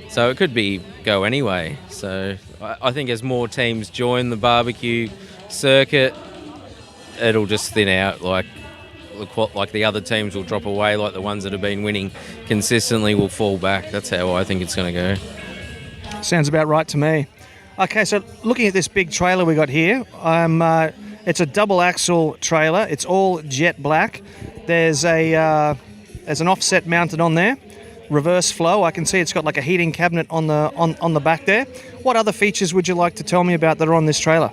So it could go anyway. So I think as more teams join the barbecue circuit, it'll just thin out. Like the other teams will drop away, like the ones that have been winning consistently will fall back. That's how I think it's going to go. Sounds about right to me. Okay, so looking at this big trailer we got here, it's a double axle trailer. It's all jet black. There's an offset mounted on there, reverse flow. I can see it's got like a heating cabinet on the back there. What other features would you like to tell me about that are on this trailer?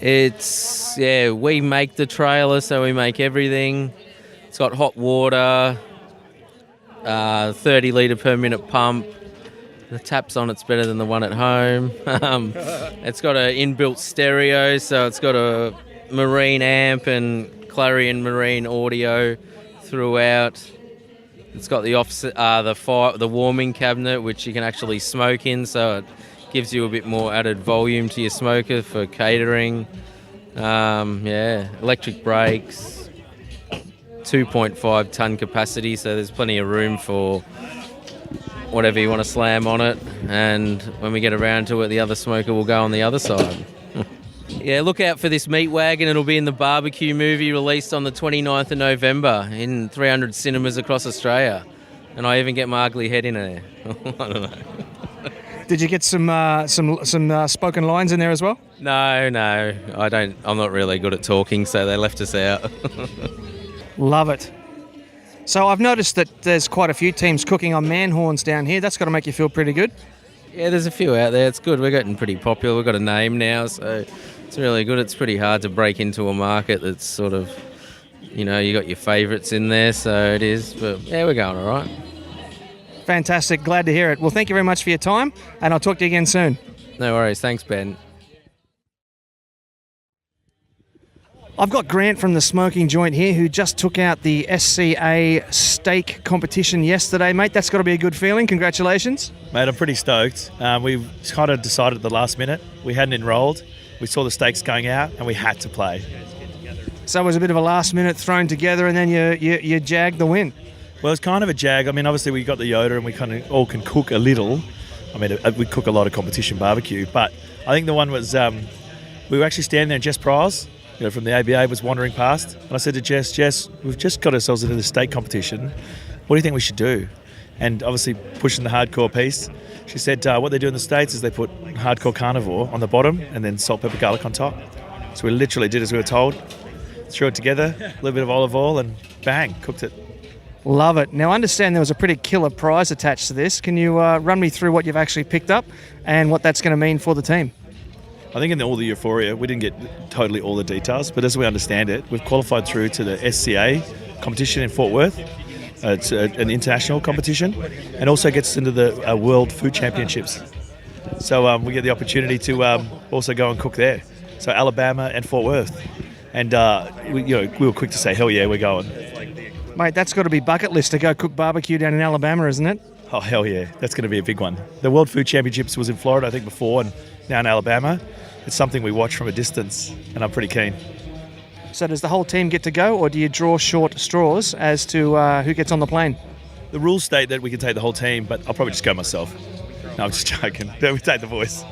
We make the trailer, so we make everything. It's got hot water, 30 litre per minute pump. The taps on it's better than the one at home. It's got an inbuilt stereo, so it's got a marine amp and Clarion marine audio throughout. It's got the offset, the warming cabinet, which you can actually smoke in, so it gives you a bit more added volume to your smoker for catering. Electric brakes. 2.5 tonne capacity, so there's plenty of room for whatever you want to slam on it. And when we get around to it, the other smoker will go on the other side. Yeah, look out for this meat wagon. It'll be in the barbecue movie released on the 29th of November in 300 cinemas across Australia. And I even get my ugly head in there. I don't know. Did you get some spoken lines in there as well? No, I don't. I'm not really good at talking, so they left us out. Love it. So I've noticed that there's quite a few teams cooking on man horns down here. That's got to make you feel pretty good. Yeah, there's a few out there. It's good. We're getting pretty popular. We've got a name now, so it's really good. It's pretty hard to break into a market that's sort of, you got your favourites in there, so it is. But yeah, we're going all right. Fantastic. Glad to hear it. Well, thank you very much for your time, and I'll talk to you again soon. No worries. Thanks, Ben. I've got Grant from the Smoking Joint here, who just took out the SCA steak competition yesterday. Mate, that's got to be a good feeling. Congratulations. Mate, I'm pretty stoked. We kind of decided at the last minute. We hadn't enrolled. We saw the stakes going out, and we had to play. So it was a bit of a last minute thrown together, and then you jagged the win. Well, it's kind of a jag. I mean, obviously we got the Yoda and we kind of all can cook a little. I mean, we cook a lot of competition barbecue, but I think the one was, we were actually standing there and Jess Prowse, from the ABA was wandering past. And I said to Jess, we've just got ourselves into the state competition. What do you think we should do? And obviously pushing the hardcore piece, she said what they do in the States is they put hardcore carnivore on the bottom and then salt, pepper, garlic on top. So we literally did as we were told. Threw it together, a little bit of olive oil and bang, cooked it. Love it. Now, I understand there was a pretty killer prize attached to this. Can you run me through what you've actually picked up and what that's going to mean for the team? I think in all the euphoria, we didn't get totally all the details, but as we understand it, we've qualified through to the SCA competition in Fort Worth. It's an international competition and also gets into the World Food Championships. So we get the opportunity to also go and cook there. So Alabama and Fort Worth. And we were quick to say, hell yeah, we're going. Mate, that's got to be bucket list to go cook barbecue down in Alabama, isn't it? Oh, hell yeah. That's going to be a big one. The World Food Championships was in Florida, I think, before, and now in Alabama. It's something we watch from a distance, and I'm pretty keen. So does the whole team get to go, or do you draw short straws as to who gets on the plane? The rules state that we can take the whole team, but I'll probably just go myself. No, I'm just joking. We take the boys.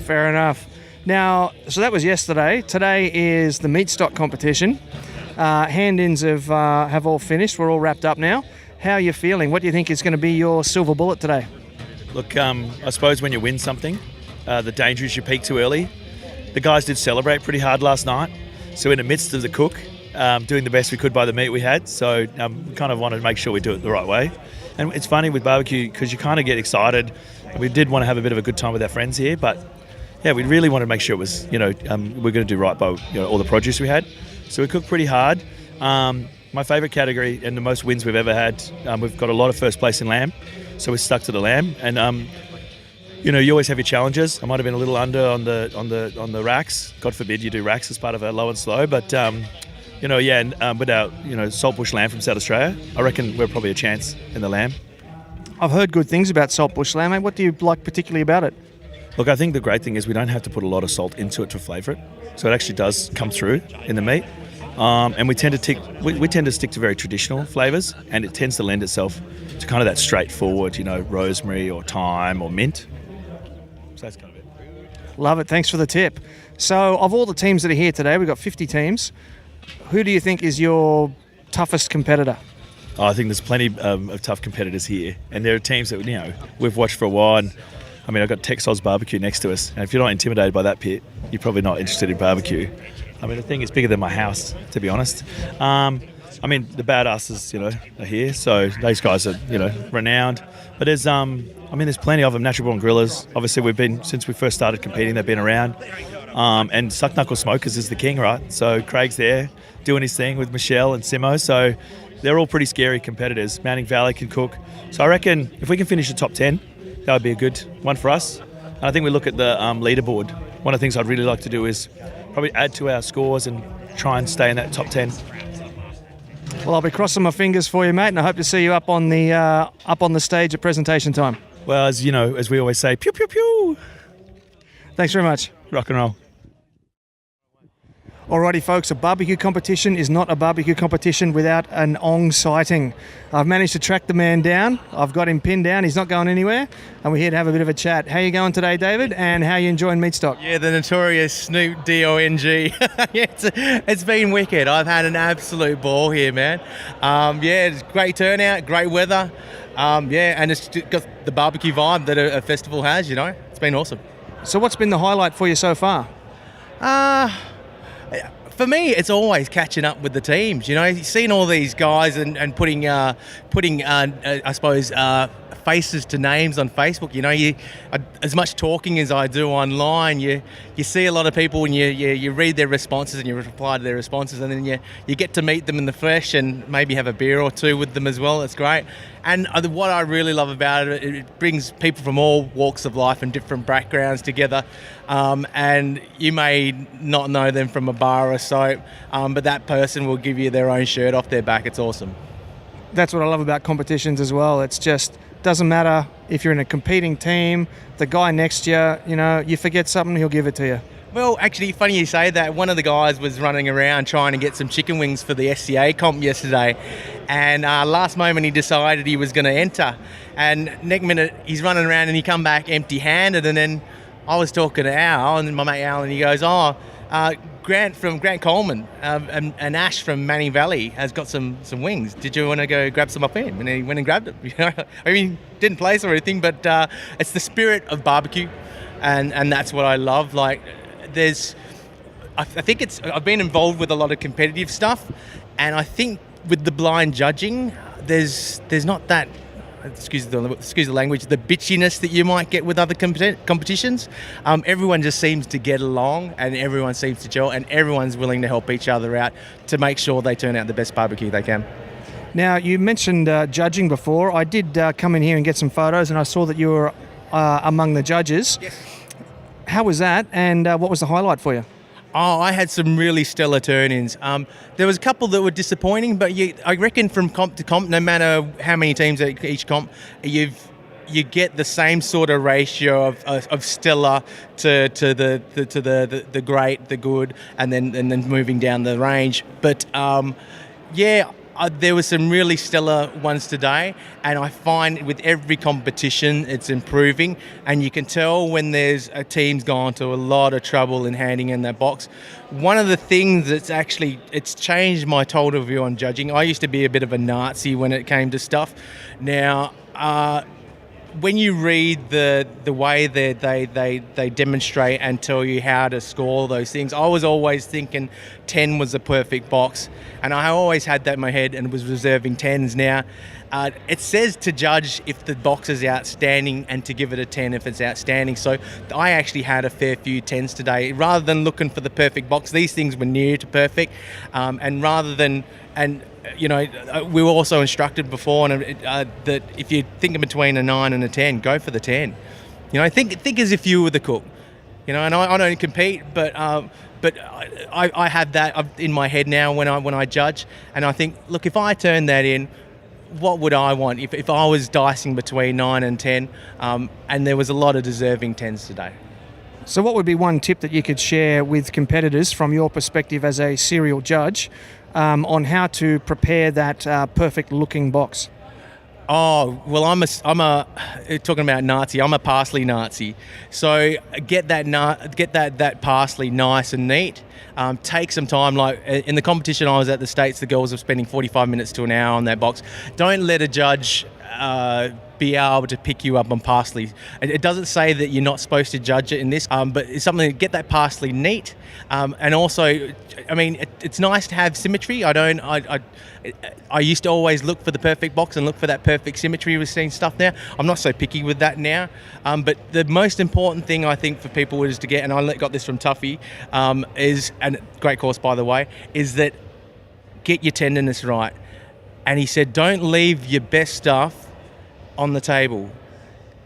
Fair enough. Now, so that was yesterday. Today is the Meatstock competition. Hand-ins have all finished. We're all wrapped up now. How are you feeling? What do you think is going to be your silver bullet today? Look, I suppose when you win something, the danger is you peak too early. The guys did celebrate pretty hard last night. So in the midst of the cook, doing the best we could by the meat we had. So we kind of wanted to make sure we do it the right way. And it's funny with barbecue because you kind of get excited. We did want to have a bit of a good time with our friends here, but yeah, we really wanted to make sure it was, we're going to do right by all the produce we had. So we cooked pretty hard. My favourite category and the most wins we've ever had, we've got a lot of first place in lamb. So we stuck to the lamb. And, you always have your challenges. I might have been a little under on the racks. God forbid you do racks as part of our low and slow. But, with our, saltbush lamb from South Australia, I reckon we're probably a chance in the lamb. I've heard good things about saltbush lamb, mate. What do you like particularly about it? Look, I think the great thing is we don't have to put a lot of salt into it to flavour it. So it actually does come through in the meat. And we tend to stick to very traditional flavours, and it tends to lend itself to kind of that straightforward, rosemary or thyme or mint. So that's kind of it. Love it. Thanks for the tip. So of all the teams that are here today, we've got 50 teams. Who do you think is your toughest competitor? I think there's plenty of tough competitors here, and there are teams that we've watched for a while. And I've got Texas BBQ next to us, and if you're not intimidated by that pit, you're probably not interested in barbecue. The thing is bigger than my house, to be honest. The badasses, are here, so those guys are, renowned. But there's plenty of them, natural born grillers. Obviously, since we first started competing, they've been around. And Suck Knuckle Smokers is the king, right? So Craig's there doing his thing with Michelle and Simo. So they're all pretty scary competitors. Manning Valley can cook. So I reckon if we can finish the top 10, that would be a good one for us. And I think we look at the leaderboard. One of the things I'd really like to do is probably add to our scores and try and stay in that top 10. Well, I'll be crossing my fingers for you, mate, and I hope to see you up on the stage at presentation time. Well, as we always say, pew, pew, pew. Thanks very much. Rock and roll. Alrighty, folks, a barbecue competition is not a barbecue competition without an Ong sighting. I've managed to track the man down. I've got him pinned down. He's not going anywhere. And we're here to have a bit of a chat. How you going today, David? And how you enjoying Meatstock? Yeah, the notorious Snoop D-O-N-G. It's been wicked. I've had an absolute ball here, man. It's great turnout, great weather. And it's got the barbecue vibe that a festival has, It's been awesome. So what's been the highlight for you so far? For me, it's always catching up with the teams. You've seen all these guys and putting faces to names on Facebook. As much talking as I do online, you see a lot of people and you read their responses and you reply to their responses, and then you get to meet them in the flesh and maybe have a beer or two with them as well. It's great. And what I really love about it brings people from all walks of life and different backgrounds together. And you may not know them from a bar or soap, but that person will give you their own shirt off their back. It's awesome. That's what I love about competitions as well. It's just doesn't matter if you're in a competing team, the guy next to you, you forget something, he'll give it to you. Well, actually, funny you say that. One of the guys was running around trying to get some chicken wings for the SCA comp yesterday, and last moment he decided he was going to enter, and next minute he's running around and he come back empty-handed, and then I was talking to Al, and my mate Al, and he goes, Grant from Grant Coleman and Ash from Manning Valley has got some wings. Did you want to go grab some off him? And he went and grabbed them. I mean, didn't place or anything, but it's the spirit of barbecue, and that's what I love. Like, I've been involved with a lot of competitive stuff, and I think with the blind judging, there's not that, excuse the language, the bitchiness that you might get with other competitions. Everyone just seems to get along, and everyone seems to gel, and everyone's willing to help each other out to make sure they turn out the best barbecue they can. Now, you mentioned judging before. I did come in here and get some photos, and I saw that you were among the judges. Yes. How was that, and what was the highlight for you? Oh, I had some really stellar turn-ins. There was a couple that were disappointing, but I reckon from comp to comp, no matter how many teams at each comp, you get the same sort of ratio of stellar to the great, the good, and then moving down the range. But there were some really stellar ones today, and I find with every competition it's improving, and you can tell when there's a team's gone to a lot of trouble in handing in their box. One of the things it's changed my total view on judging. I used to be a bit of a Nazi when it came to stuff. Now, when you read the way they demonstrate and tell you how to score those things, I was always thinking 10 was the perfect box, and I always had that in my head and was reserving 10s. Now, it says to judge if the box is outstanding and to give it a 10 if it's outstanding. So I actually had a fair few 10s today. Rather than looking for the perfect box, these things were near to perfect, we were also instructed before that if you're thinking between a 9 and a 10, go for the 10. Think as if you were the cook. And I don't compete, but I have that in my head now when I judge, and I think, look, if I turn that in, what would I want if I was dicing between 9 and 10? And there was a lot of deserving 10s today. So what would be one tip that you could share with competitors from your perspective as a serial judge on how to prepare that perfect looking box? Oh, well, I'm talking about Nazi. I'm a parsley Nazi. So get that parsley nice and neat. Take some time. Like in the competition I was at the States, the girls were spending 45 minutes to an hour on that box. Don't let a judge be able to pick you up on parsley. It doesn't say that you're not supposed to judge it in this, but it's something to get that parsley neat. And also, I mean, it's nice to have symmetry. I used to always look for the perfect box and look for that perfect symmetry with seeing stuff now. I'm not so picky with that now. But the most important thing I think for people is to get, and I got this from Tuffy, and great course by the way, is that get your tenderness right. And he said, don't leave your best stuff on the table.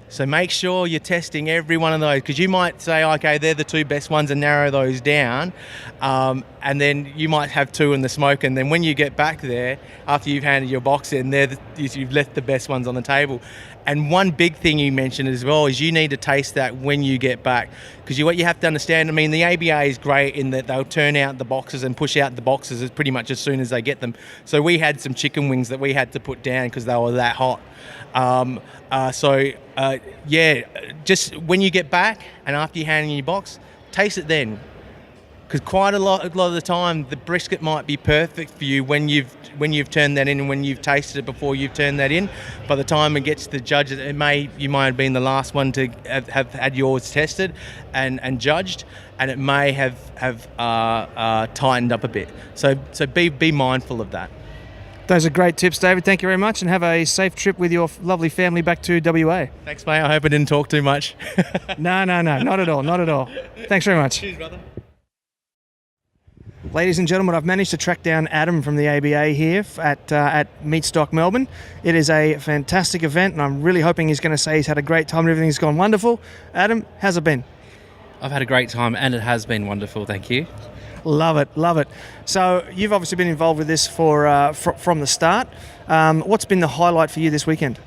So make sure you're testing every one of those, because you might say, okay, they're the two best ones, and narrow those down, and then you might have two in the smoke, and then when you get back there after you've handed your box in, you've left the best ones on the table. And one big thing you mentioned as well is you need to taste that when you get back, because what you have to understand, I mean, the ABA is great in that they'll turn out the boxes and push out the boxes as pretty much as soon as they get them. So we had some chicken wings that we had to put down because they were that hot. Just when you get back and after you hand in your box, taste it then. Because quite a lot of the time, the brisket might be perfect for you when you've turned that in and when you've tasted it before you've turned that in. By the time it gets to the judges, you might have been the last one to have had yours tested and judged, and it may have tightened up a bit. So be mindful of that. Those are great tips, David. Thank you very much, and have a safe trip with your lovely family back to WA. Thanks, mate. I hope I didn't talk too much. No, not at all. Thanks very much. Cheers, brother. Ladies and gentlemen, I've managed to track down Adam from the ABA here at Meatstock Melbourne. It is a fantastic event, and I'm really hoping he's going to say he's had a great time and everything's gone wonderful. Adam, how's it been? I've had a great time, and it has been wonderful, thank you. Love it. So you've obviously been involved with this from the start. What's been the highlight for you this weekend?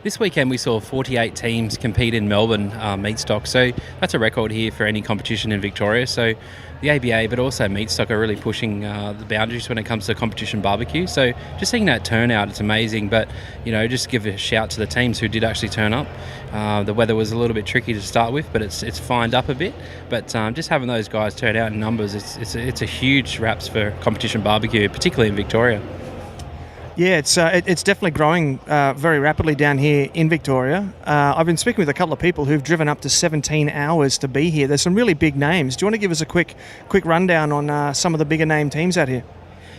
This weekend we saw 48 teams compete in Melbourne Meatstock, so that's a record here for any competition in Victoria. So the ABA, but also Meatstock, are really pushing the boundaries when it comes to competition barbecue. So just seeing that turnout, it's amazing. But just give a shout to the teams who did actually turn up. The weather was a little bit tricky to start with, but it's fined up a bit. But just having those guys turn out in numbers, it's a huge raps for competition barbecue, particularly in Victoria. Yeah, it's definitely growing very rapidly down here in Victoria. I've been speaking with a couple of people who've driven up to 17 hours to be here. There's some really big names. Do you want to give us a quick rundown on some of the bigger name teams out here?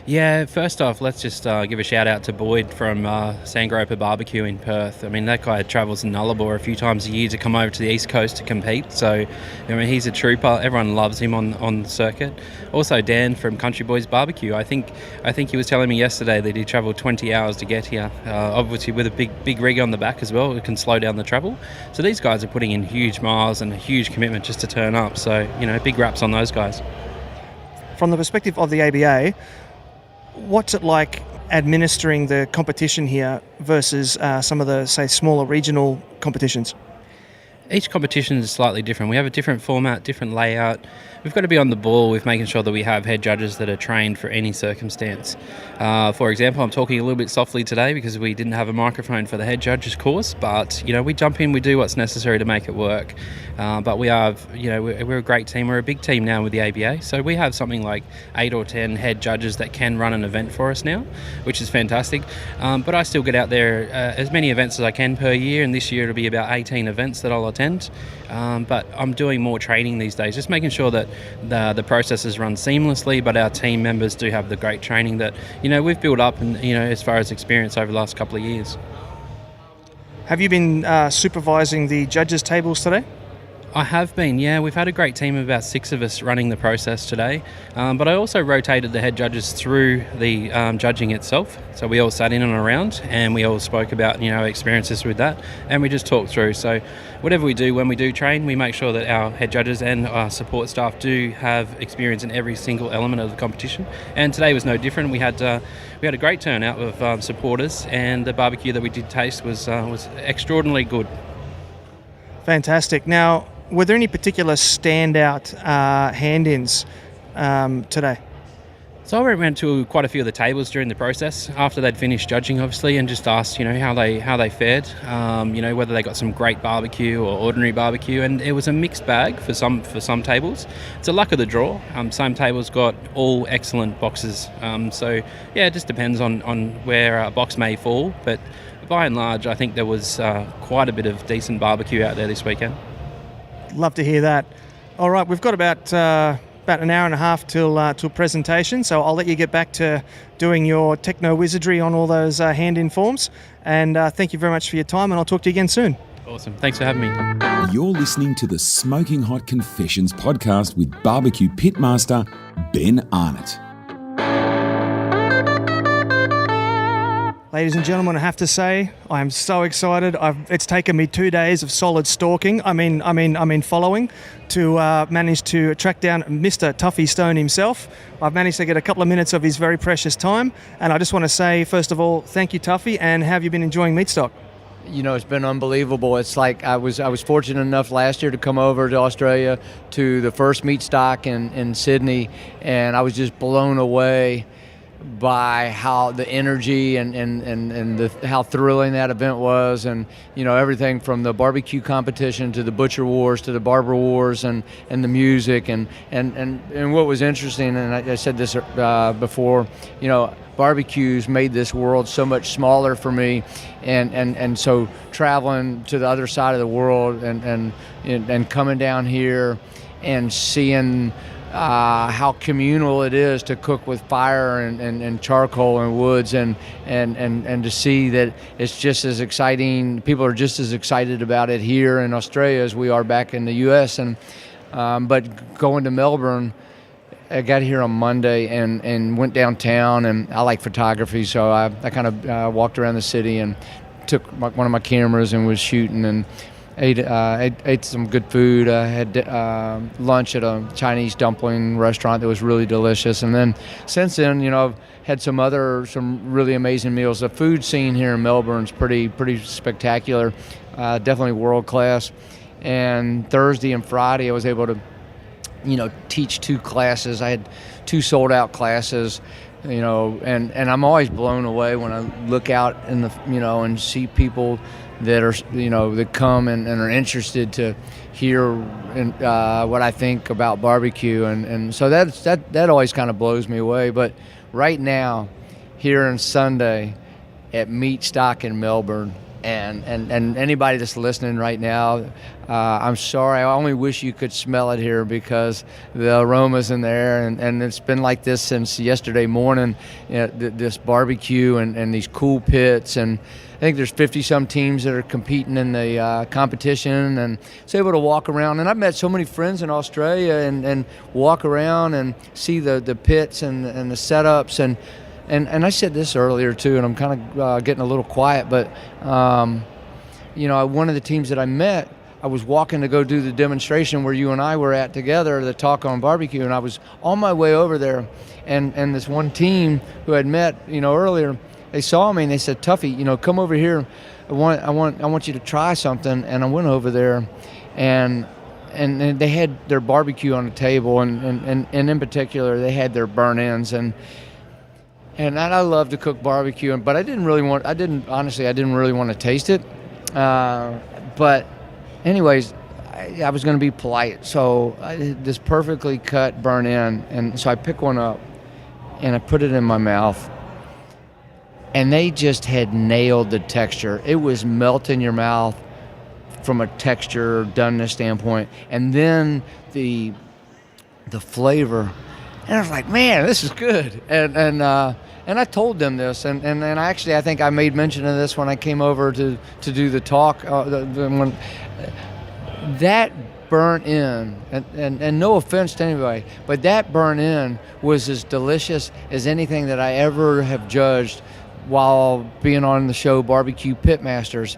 Yeah, first off, let's just give a shout out to Boyd from Sangroper BBQ in Perth. I mean, that guy travels in Nullarbor a few times a year to come over to the East Coast to compete. So, I mean, he's a trooper. Everyone loves him on the circuit. Also, Dan from Country Boys BBQ. I think he was telling me yesterday that he travelled 20 hours to get here. Obviously, with a big rig on the back as well, it can slow down the travel. So these guys are putting in huge miles and a huge commitment just to turn up. So, big raps on those guys. From the perspective of the ABA, what's it like administering the competition here versus some of the, say, smaller regional competitions? Each competition is slightly different. We have a different format, different layout. We've got to be on the ball with making sure that we have head judges that are trained for any circumstance. For example, I'm talking a little bit softly today because we didn't have a microphone for the head judges course, but we jump in, we do what's necessary to make it work. But we are, we're a great team. We're a big team now with the ABA, so we have something like 8 or 10 head judges that can run an event for us now, which is fantastic. But I still get out there as many events as I can per year, and this year it'll be about 18 events that I'll attend. But I'm doing more training these days, just making sure that the processes run seamlessly, but our team members do have the great training that we've built up, and as far as experience over the last couple of years. Have you been supervising the judges' tables today? I have been, yeah. We've had a great team of about 6 of us running the process today. But I also rotated the head judges through the judging itself. So we all sat in and around and we all spoke about, experiences with that. And we just talked through. So whatever we do, when we do train, we make sure that our head judges and our support staff do have experience in every single element of the competition. And today was no different. We had a great turnout of supporters, and the barbecue that we did taste was extraordinarily good. Fantastic. Now, were there any particular standout hand-ins today? So I went around to quite a few of the tables during the process after they'd finished judging, obviously, and just asked, how they fared, whether they got some great barbecue or ordinary barbecue, and it was a mixed bag for some tables. It's a luck of the draw. Some tables got all excellent boxes, so yeah, it just depends on where a box may fall, but by and large, I think there was quite a bit of decent barbecue out there this weekend. Love to hear that. All right, we've got about an hour and a half till presentation, so I'll let you get back to doing your techno wizardry on all those hand-in forms. And thank you very much for your time, and I'll talk to you again soon. Awesome. Thanks for having me. You're listening to the Smoking Hot Confessions podcast with barbecue pitmaster Ben Arnott. Ladies and gentlemen, I have to say, I am so excited. It's taken me 2 days of solid stalking. I mean following to manage to track down Mr. Tuffy Stone himself. I've managed to get a couple of minutes of his very precious time. And I just want to say, first of all, thank you, Tuffy, and how have you been enjoying Meatstock? it's been unbelievable. It's like I was fortunate enough last year to come over to Australia to the first Meatstock in Sydney, and I was just blown away by how the energy and how thrilling that event was, and everything from the barbecue competition to the butcher wars to the Barber Wars and the music and what was interesting, and I said this before, barbecues made this world so much smaller for me, and so traveling to the other side of the world and coming down here and seeing how communal it is to cook with fire and charcoal and woods, and to see that it's just as exciting. People are just as excited about it here in Australia as we are back in the U.S. And but going to Melbourne, I got here on Monday and went downtown, and I like photography, so I kind of walked around the city and took one of my cameras and was shooting and ate some good food. I had lunch at a Chinese dumpling restaurant that was really delicious. And then since then, I've had some really amazing meals. The food scene here in Melbourne's pretty spectacular, definitely world class. And Thursday and Friday, I was able to, teach 2 classes. I had 2 sold out classes, and I'm always blown away when I look out in the, and see people that are, that come and are interested to hear what I think about barbecue, and so that always kind of blows me away. But right now, here on Sunday at Meatstock in Melbourne, and anybody that's listening right now, I'm sorry, I only wish you could smell it here because the aroma's in there, and it's been like this since yesterday morning, this barbecue and these cool pits, and I think there's 50-some teams that are competing in the competition, and it's able to walk around. And I've met so many friends in Australia and walk around and see the pits and the setups. And I said this earlier too, and I'm kind of getting a little quiet, but one of the teams that I met, I was walking to go do the demonstration where you and I were at together, the talk on barbecue, and I was on my way over there, and this one team who I'd met, earlier, they saw me and they said, "Tuffy, come over here. I want you to try something." And I went over there, and they had their barbecue on the table, and in particular they had their burnt ends, and I love to cook barbecue, but I didn't really want to taste it. But anyways, I was going to be polite, so I did this perfectly cut burnt end, and so I picked one up and I put it in my mouth. And they just had nailed the texture. It was melt in your mouth from a texture, doneness standpoint. And then the flavor. And I was like, man, this is good. And I told them this. And actually, I think I made mention of this when I came over to do the talk. When that burnt in, and no offense to anybody, but that burnt in was as delicious as anything that I ever have judged while being on the show Barbecue Pitmasters.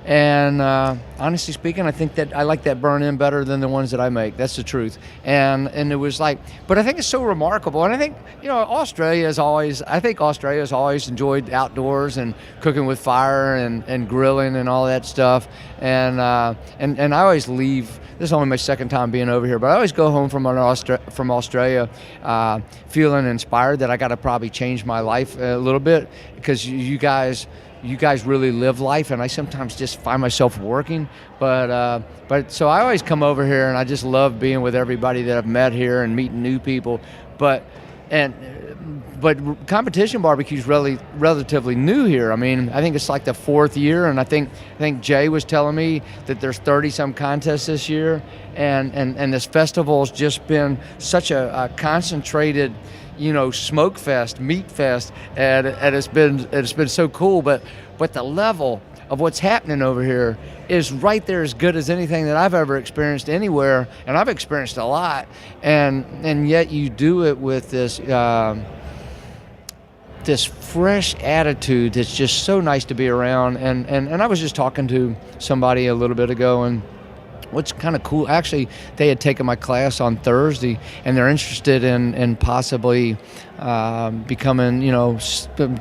And honestly speaking, I think that I like that burn-in better than the ones that I make. That's the truth. And it was like, but I think it's so remarkable. And I think, Australia's always enjoyed outdoors and cooking with fire and grilling and all that stuff. And I always leave. This is only my second time being over here, but I always go home from Australia feeling inspired that I got to probably change my life a little bit, because you guys really live life, and I sometimes just find myself working. But so I always come over here, and I just love being with everybody that I've met here and meeting new people. But competition barbecue is really relatively new here. I mean, I think it's like the 4th year, and I think Jay was telling me that there's 30-some contests this year, and this festival's just been such a concentrated, smoke fest, meat fest, and it's been so cool. But the level of what's happening over here is right there as good as anything that I've ever experienced anywhere, and I've experienced a lot, and yet you do it with this fresh attitude that's just so nice to be around. And I was just talking to somebody a little bit ago, and what's kind of cool, actually, they had taken my class on Thursday, and they're interested in possibly becoming,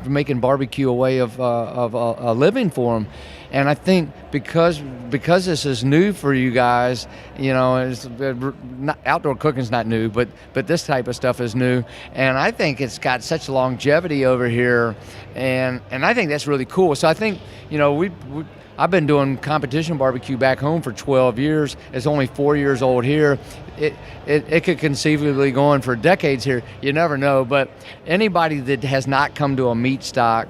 making barbecue a way of a living for them. And I think because this is new for you guys, outdoor cooking's not new, but this type of stuff is new. And I think it's got such longevity over here, and I think that's really cool. So I think, I've been doing competition barbecue back home for 12 years. It's only 4 years old here. It could conceivably go on for decades here. You never know. But anybody that has not come to a Meatstock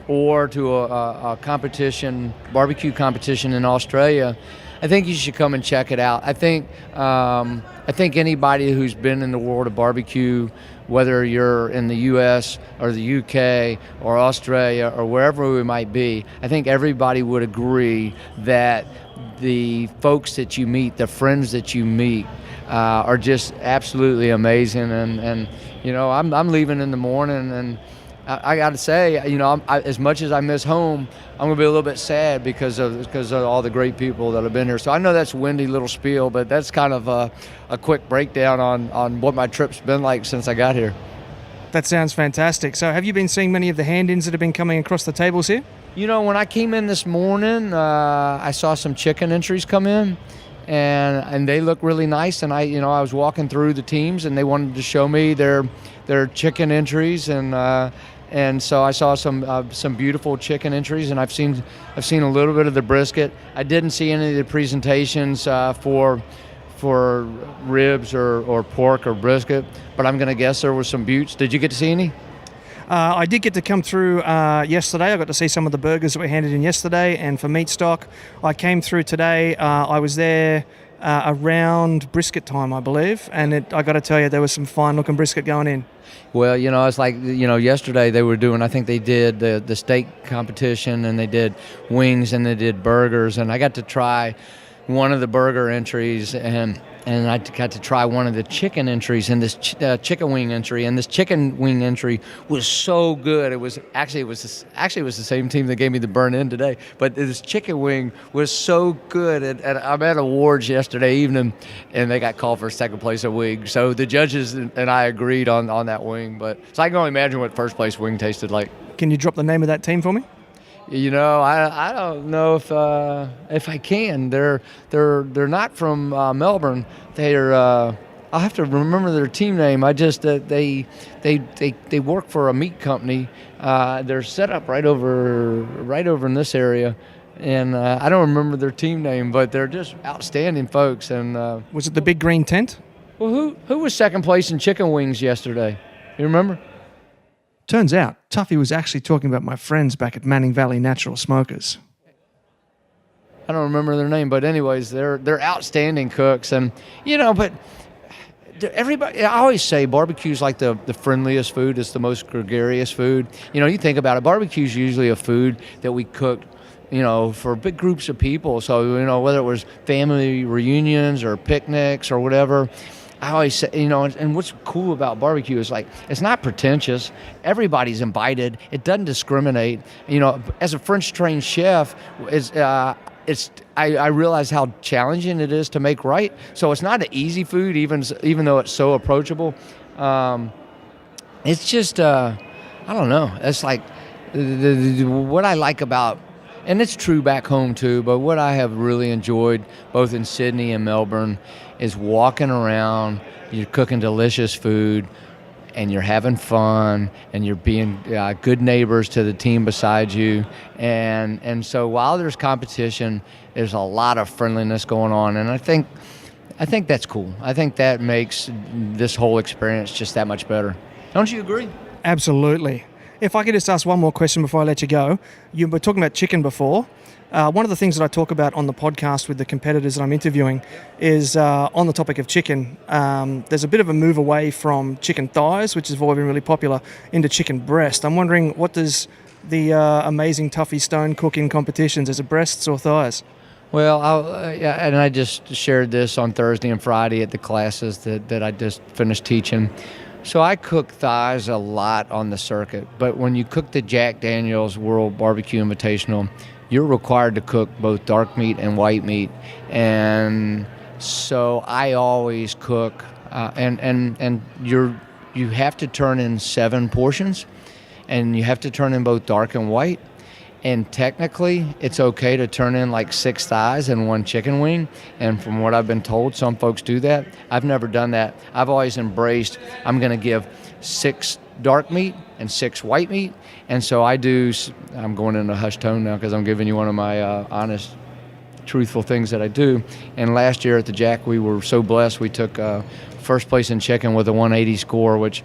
or to a competition, barbecue competition in Australia, I think you should come and check it out. I think anybody who's been in the world of barbecue, whether you're in the U.S. or the U.K. or Australia or wherever we might be, I think everybody would agree that the folks that you meet, the friends that you meet, are just absolutely amazing. And I'm leaving in the morning, and I got to say, as much as I miss home, I'm going to be a little bit sad because of all the great people that have been here. So I know that's a windy little spiel, but that's kind of a quick breakdown on what my trip's been like since I got here. That sounds fantastic. So have you been seeing many of the hand-ins that have been coming across the tables here? When I came in this morning, I saw some chicken entries come in, and they look really nice. And I was walking through the teams, and they wanted to show me their chicken entries, and so I saw some beautiful chicken entries, and I've seen a little bit of the brisket. I didn't see any of the presentations for ribs or pork or brisket, but I'm going to guess there were some buttes. Did you get to see any? I did get to come through yesterday. I got to see some of the burgers that were handed in yesterday, and for Meatstock, I came through today. I was there around brisket time, I believe, and I got to tell you, there was some fine-looking brisket going in. Well, it's like, yesterday they were doing, I think they did the steak competition, and they did wings, and they did burgers, and I got to try one of the burger entries, and I got to try one of the chicken entries, and this chicken wing entry, and this chicken wing entry was so good. It was the same team that gave me the burn in today, but this chicken wing was so good. And I'm at awards yesterday evening, and they got called for second place at wing. So the judges and I agreed on that wing. So I can only imagine what first place wing tasted like. Can you drop the name of that team for me? I don't know if I can. They're not from Melbourne. They're I'll have to remember their team name. I just they work for a meat company. They're set up right over in this area, and I don't remember their team name, but they're just outstanding folks. And was it the Big Green Tent? Well, who was second place in chicken wings yesterday? You remember? Turns out, Tuffy was actually talking about my friends back at Manning Valley Natural Smokers. I don't remember their name, but anyways, they're outstanding cooks, and but everybody. I always say barbecue's like the friendliest food. It's the most gregarious food. You think about it, barbecue's usually a food that we cook, for big groups of people. So whether it was family reunions or picnics or whatever. I always say, and what's cool about barbecue is like, it's not pretentious. Everybody's invited. It doesn't discriminate. As a French trained chef, I realize how challenging it is to make right. So it's not an easy food, even though it's so approachable. It's just, I don't know. It's like what I like about, and it's true back home too, but what I have really enjoyed both in Sydney and Melbourne is walking around, you're cooking delicious food, and you're having fun, and you're being good neighbors to the team beside you. And so while there's competition, there's a lot of friendliness going on, and I think that's cool. I think that makes this whole experience just that much better. Don't you agree? Absolutely. If I could just ask one more question before I let you go. You were talking about chicken before. One of the things that I talk about on the podcast with the competitors that I'm interviewing is on the topic of chicken. There's a bit of a move away from chicken thighs, which has always been really popular, into chicken breast. I'm wondering, what does the amazing Tuffy Stone cook in competitions? Is it breasts or thighs? Well, and I just shared this on Thursday and Friday at the classes that I just finished teaching. So I cook thighs a lot on the circuit, but when you cook the Jack Daniel's World Barbecue Invitational, you're required to cook both dark meat and white meat. And so I always cook, and you have to turn in 7 portions, and you have to turn in both dark and white. And technically, it's okay to turn in like 6 thighs and 1 chicken wing. And from what I've been told, some folks do that. I've never done that. I've always embraced, I'm going to give 6 dark meat and 6 white meat. And so I'm going in a hushed tone now because I'm giving you one of my honest, truthful things that I do. And last year at the Jack, we were so blessed. We took first place in chicken with a 180 score, which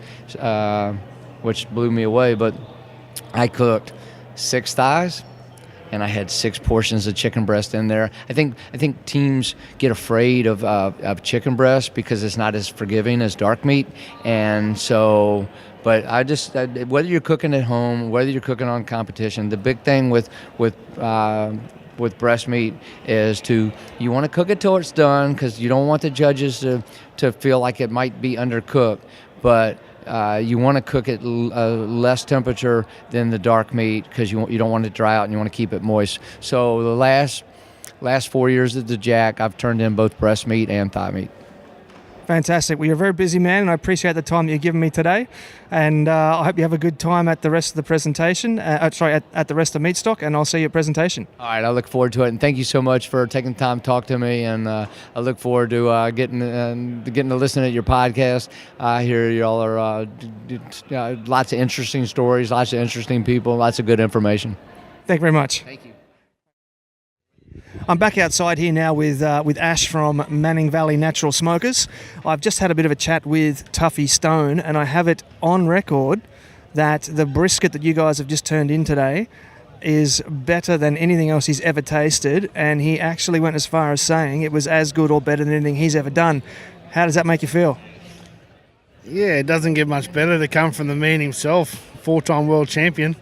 blew me away. But I cooked 6 thighs, and I had 6 portions of chicken breast in there. I think teams get afraid of chicken breast because it's not as forgiving as dark meat, and so. But whether you're cooking at home, whether you're cooking on competition, the big thing with breast meat is you want to cook it till it's done because you don't want the judges to feel like it might be undercooked, but you want to cook it less temperature than the dark meat because you don't want it to dry out and you want to keep it moist. So the last 4 years at the Jack, I've turned in both breast meat and thigh meat. Fantastic. Well, you're a very busy man, and I appreciate the time that you've given me today. And I hope you have a good time at the rest of the presentation. At the rest of Meatstock, and I'll see you at presentation. All right, I look forward to it, and thank you so much for taking the time to talk to me. And I look forward to getting to listen to your podcast. I hear y'all are lots of interesting stories, lots of interesting people, lots of good information. Thank you very much. Thank you. I'm back outside here now with Ash from Manning Valley Natural Smokers. I've just had a bit of a chat with Tuffy Stone, and I have it on record that the brisket that you guys have just turned in today is better than anything else he's ever tasted, and he actually went as far as saying it was as good or better than anything he's ever done. How does that make you feel? Yeah, it doesn't get much better to come from the man himself, 4-time world champion,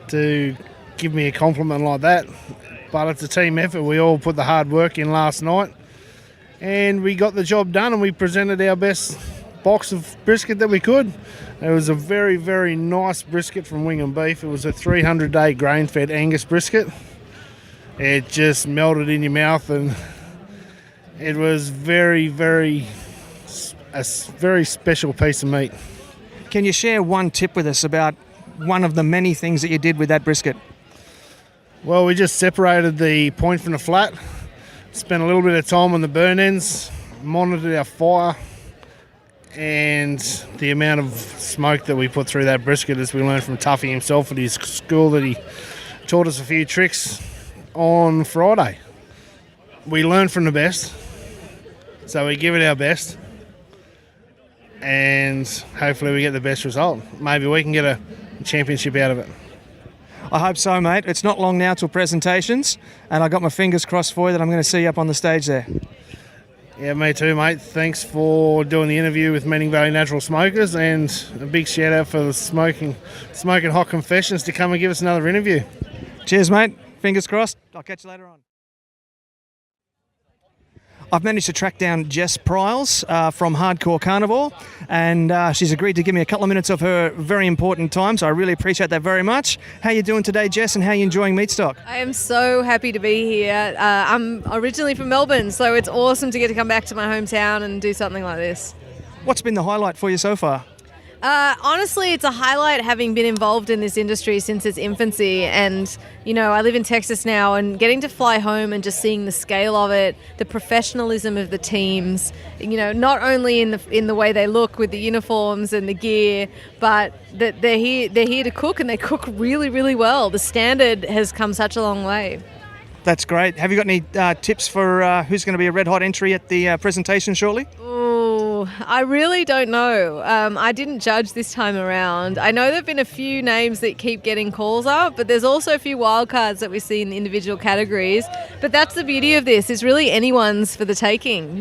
to give me a compliment like that. But it's a team effort. We all put the hard work in last night, and we got the job done, and we presented our best box of brisket that we could. It was a very, very nice brisket from Wing and Beef. It was a 300-day grain-fed Angus brisket. It just melted in your mouth, and it was a very special piece of meat. Can you share one tip with us about one of the many things that you did with that brisket? Well, we just separated the point from the flat, spent a little bit of time on the burn ends, monitored our fire, and the amount of smoke that we put through that brisket, as we learned from Tuffy himself at his school, that he taught us a few tricks on Friday. We learned from the best, so we give it our best, and hopefully we get the best result. Maybe we can get a championship out of it. I hope so, mate. It's not long now till presentations, and I got my fingers crossed for you that I'm going to see you up on the stage there. Yeah, me too, mate. Thanks for doing the interview with Manning Valley Natural Smokers, and a big shout out for the Smoking Hot Confessions to come and give us another interview. Cheers, mate. Fingers crossed. I'll catch you later on. I've managed to track down Jess Pryles from Hardcore Carnivore, and she's agreed to give me a couple of minutes of her very important time, so I really appreciate that very much. How you doing today, Jess, and how are you enjoying Meatstock? I am so happy to be here. I'm originally from Melbourne, so it's awesome to get to come back to my hometown and do something like this. What's been the highlight for you so far? Honestly, it's a highlight having been involved in this industry since its infancy, and I live in Texas now, and getting to fly home and just seeing the scale of it, the professionalism of the teams, not only in the way they look with the uniforms and the gear, but that they're here to cook, and they cook really, really well. The standard has come such a long way. That's great. Have you got any tips for who's going to be a red hot entry at the presentation shortly? Oh, I really don't know. I didn't judge this time around. I know there have been a few names that keep getting calls up, but there's also a few wild cards that we see in the individual categories. But that's the beauty of this, is really anyone's for the taking,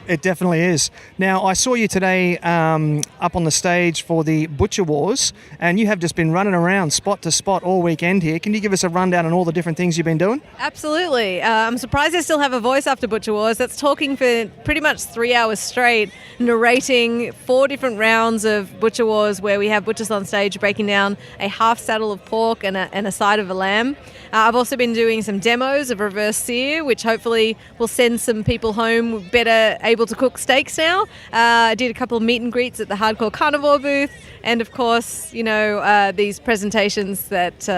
It definitely is. Now, I saw you today up on the stage for the Butcher Wars, and you have just been running around spot to spot all weekend here. Can you give us a rundown on all the different things you've been doing? Absolutely. I'm surprised I still have a voice after Butcher Wars. That's talking for pretty much 3 hours straight, narrating 4 different rounds of Butcher Wars where we have butchers on stage breaking down a half saddle of pork and a side of a lamb. I've also been doing some demos of reverse sear, which hopefully will send some people home better able to cook steaks now. I did a couple of meet and greets at the Hardcore Carnivore booth, and of course, these presentations that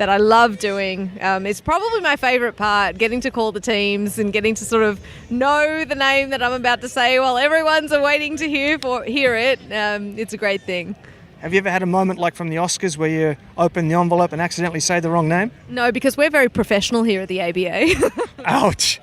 I love doing. It's probably my favourite part, getting to call the teams and getting to sort of know the name that I'm about to say while everyone's waiting to hear it. It's a great thing. Have you ever had a moment like from the Oscars where you open the envelope and accidentally say the wrong name? No, because we're very professional here at the ABA. Ouch.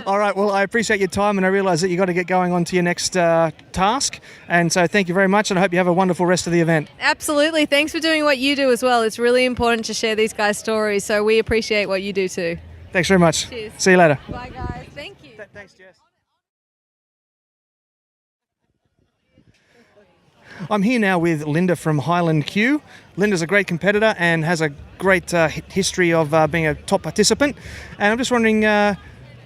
All right, well, I appreciate your time, and I realise that you've got to get going on to your next task. And so thank you very much, and I hope you have a wonderful rest of the event. Absolutely. Thanks for doing what you do as well. It's really important to share these guys' stories, so we appreciate what you do too. Thanks very much. Cheers. See you later. Bye, guys. Thank you. Thanks, Jess. I'm here now with Linda from Highland Q. Linda's a great competitor and has a great history of being a top participant. And I'm just wondering,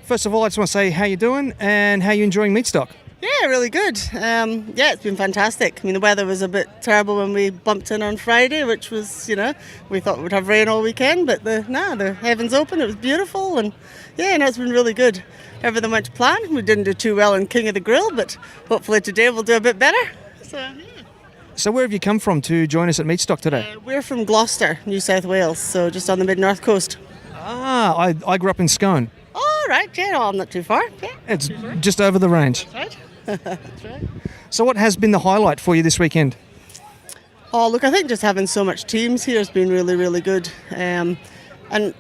first of all, I just want to say how you doing and how you enjoying Meatstock. Yeah, really good. It's been fantastic. I mean, the weather was a bit terrible when we bumped in on Friday, which was, we thought we'd have rain all weekend, but the heavens open. It was beautiful, and it's been really good. Everything went to plan. We didn't do too well in King of the Grill, but hopefully today we'll do a bit better. So where have you come from to join us at Meatstock today? We're from Gloucester, New South Wales, so just on the mid-north coast. I grew up in Scone. Oh, right, I'm not too far. Yeah. It's just over the range. That's right. That's right. So what has been the highlight for you this weekend? Oh, look, I think just having so much teams here has been really, really good. And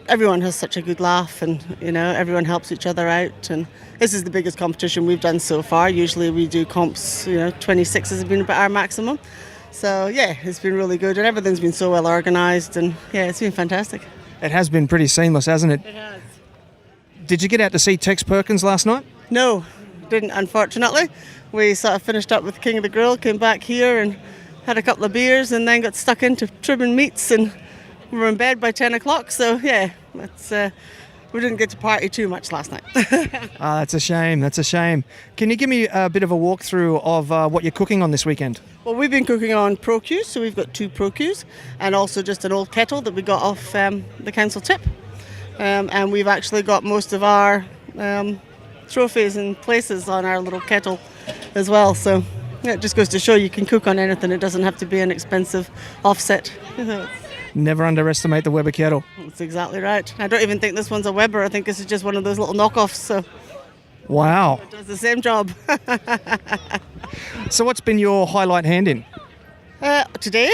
everyone has such a good laugh, and, everyone helps each other out. And this is the biggest competition we've done so far. Usually we do comps, 26 has been about our maximum. So, it's been really good, and everything's been so well organised, and, it's been fantastic. It has been pretty seamless, hasn't it? It has. Did you get out to see Tex Perkins last night? No, didn't, unfortunately. We sort of finished up with King of the Grill, came back here and had a couple of beers, and then got stuck into trimming meats, and we were in bed by 10 o'clock, so, we didn't get to party too much last night. That's a shame. Can you give me a bit of a walkthrough of what you're cooking on this weekend? Well, we've been cooking on Pro Qs, so we've got 2 Pro Qs, and also just an old kettle that we got off the council tip. And we've actually got most of our trophies and places on our little kettle as well. So it just goes to show you can cook on anything. It doesn't have to be an expensive offset. Never underestimate the Weber kettle. That's exactly right. I don't even think this one's a Weber. I think this is just one of those little knockoffs. So wow. It does the same job. So what's been your highlight hand-in? Today?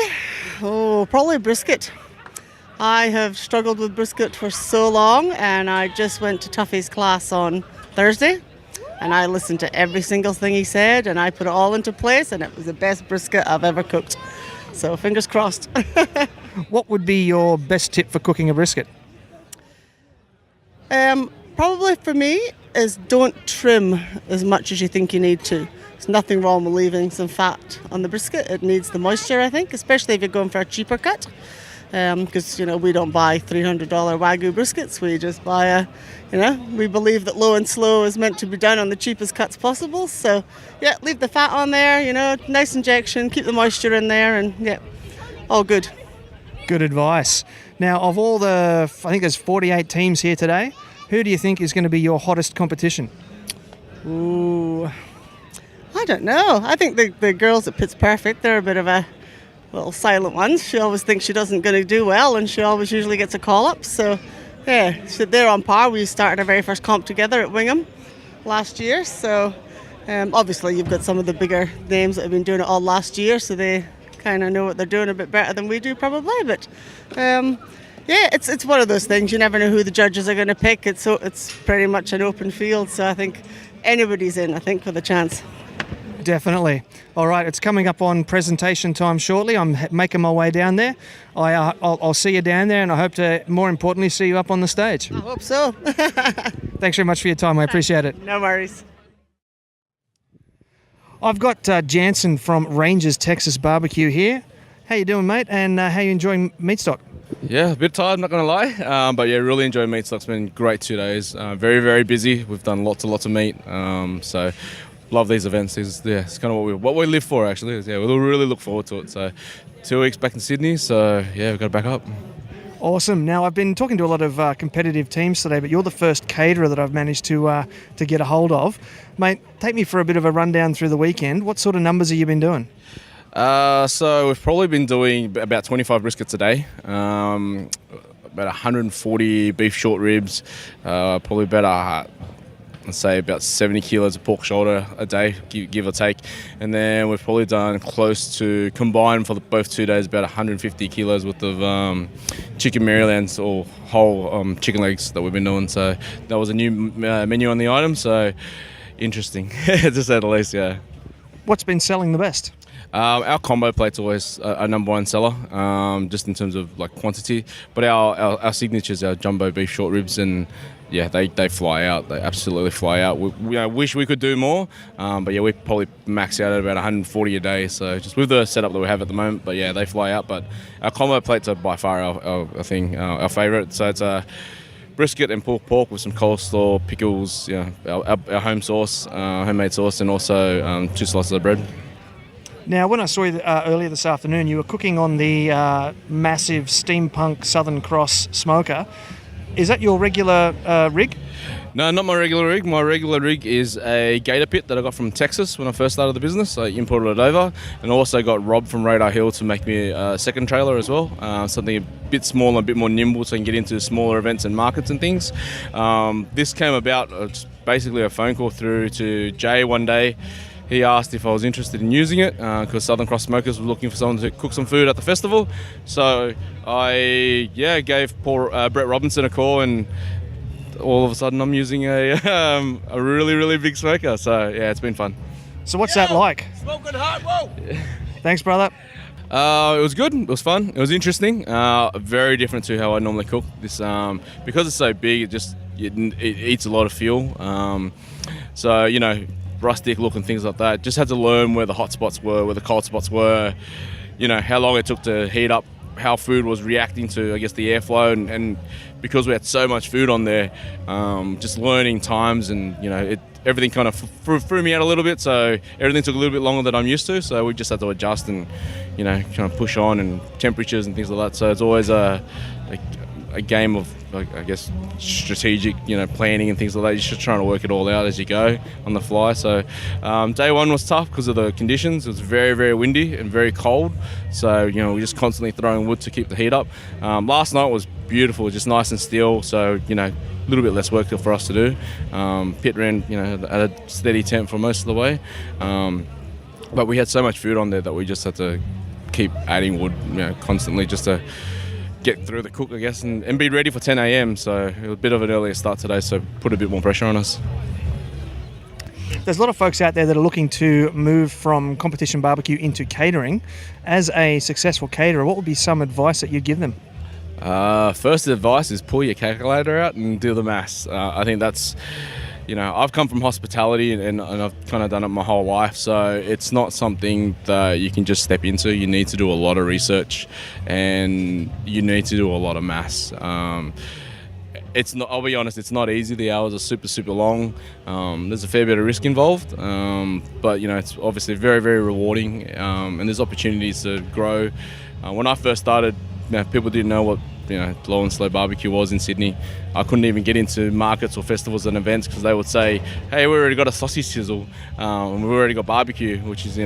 Probably brisket. I have struggled with brisket for so long, and I just went to Tuffy's class on Thursday, and I listened to every single thing he said, and I put it all into place, and it was the best brisket I've ever cooked. So fingers crossed. What would be your best tip for cooking a brisket? Probably for me is don't trim as much as you think you need to. There's nothing wrong with leaving some fat on the brisket. It needs the moisture, I think, especially if you're going for a cheaper cut. Because, we don't buy $300 Wagyu briskets. We just buy we believe that low and slow is meant to be done on the cheapest cuts possible. So, leave the fat on there, nice injection, keep the moisture in there, and, all good. Good advice. Now, of all I think there's 48 teams here today, who do you think is going to be your hottest competition? Ooh, I don't know. I think the girls at Pit's Perfect, they're a bit of a little silent ones. She always thinks she doesn't going to do well, and she always usually gets a call up. So, so they're on par. We started our very first comp together at Wingham last year. So, obviously you've got some of the bigger names that have been doing it all last year, so they kind of know what they're doing a bit better than we do probably. But it's one of those things. You never know who the judges are going to pick. It's pretty much an open field. So I think anybody's in, I think, with a chance. Definitely. All right, it's coming up on presentation time shortly. I'm making my way down there. I'll see you down there, and I hope to, more importantly, see you up on the stage. I hope so. Thanks very much for your time. I appreciate it. No worries. I've got Jansen from Rangers Texas Barbecue here. How you doing, mate? And how you enjoying Meatstock? Yeah, a bit tired, not going to lie. But yeah, really enjoying Meatstock. It's been great 2 days. Very, very busy. We've done lots of meat. So love these events. It's kind of what we live for, actually. Yeah, we really look forward to it. So 2 weeks back in Sydney. So yeah, we've got to back up. Awesome. Now, I've been talking to a lot of competitive teams today, but you're the first caterer that I've managed to get a hold of. Mate, take me for a bit of a rundown through the weekend. What sort of numbers have you been doing? So we've probably been doing about 25 briskets a day, about 140 beef short ribs, probably about let's say about 70 kilos of pork shoulder a day, give or take. And then we've probably done close to, combined for both 2 days, about 150 kilos worth of chicken Marylands or whole chicken legs that we've been doing. So that was a new menu on the item, so interesting to say the least, yeah. What's been selling the best? Our combo plate's always a number one seller, just in terms of like quantity. But our signatures, our jumbo beef short ribs, and yeah, they fly out. They absolutely fly out. We wish we could do more, but yeah, we probably max out at about 140 a day. So just with the setup that we have at the moment, but yeah, they fly out. But our combo plates are by far our favourite. So it's a brisket and pork with some coleslaw, pickles, our home sauce, homemade sauce, and also 2 slices of bread. Now, when I saw you earlier this afternoon, you were cooking on the massive steampunk Southern Cross smoker. Is that your regular rig? No, not my regular rig. My regular rig is a gator pit that I got from Texas when I first started the business. I imported it over, and also got Rob from Radar Hill to make me a second trailer as well. Something a bit smaller, a bit more nimble, so I can get into smaller events and markets and things. This came about basically a phone call through to Jay one day. He asked if I was interested in using it because Southern Cross Smokers were looking for someone to cook some food at the festival. So I gave Brett Robinson a call, and all of a sudden I'm using a really, really big smoker. So yeah, it's been fun. So what's that like? Smoking hot, whoa! Thanks, brother. It was good. It was fun. It was interesting. Very different to how I normally cook. This because it's so big, it eats a lot of fuel. So rustic look and things like that. Just had to learn where the hot spots were, where the cold spots were, how long it took to heat up, how food was reacting to, I guess, the airflow, and because we had so much food on there, just learning times, and everything kind of threw me out a little bit, so everything took a little bit longer than I'm used to, so we just had to adjust and kind of push on, and temperatures and things like that. So it's always a game of, I guess, strategic, planning and things like that. You're just trying to work it all out as you go on the fly. So day one was tough because of the conditions. It was very, very windy and very cold. So, we're just constantly throwing wood to keep the heat up. Last night was beautiful, just nice and still. So, a little bit less work for us to do. Pit ran, at a steady temp for most of the way. But we had so much food on there that we just had to keep adding wood, constantly just to get through the cook, I guess, and be ready for 10 a.m. So it was a bit of an earlier start today, so put a bit more pressure on us. There's a lot of folks out there that are looking to move from competition barbecue into catering. As a successful caterer, what would be some advice that you'd give them? First advice is pull your calculator out and do the maths. I think that's, I've come from hospitality and I've kind of done it my whole life, so it's not something that you can just step into. You need to do a lot of research and you need to do a lot of maths. It's not, I'll be honest, it's not easy. The hours are super, super long. There's a fair bit of risk involved, but it's obviously very, very rewarding, and there's opportunities to grow. When I first started, people didn't know what low and slow barbecue was in Sydney. I couldn't even get into markets or festivals and events because they would say, hey, we already got a sausage sizzle, and we've already got barbecue, which is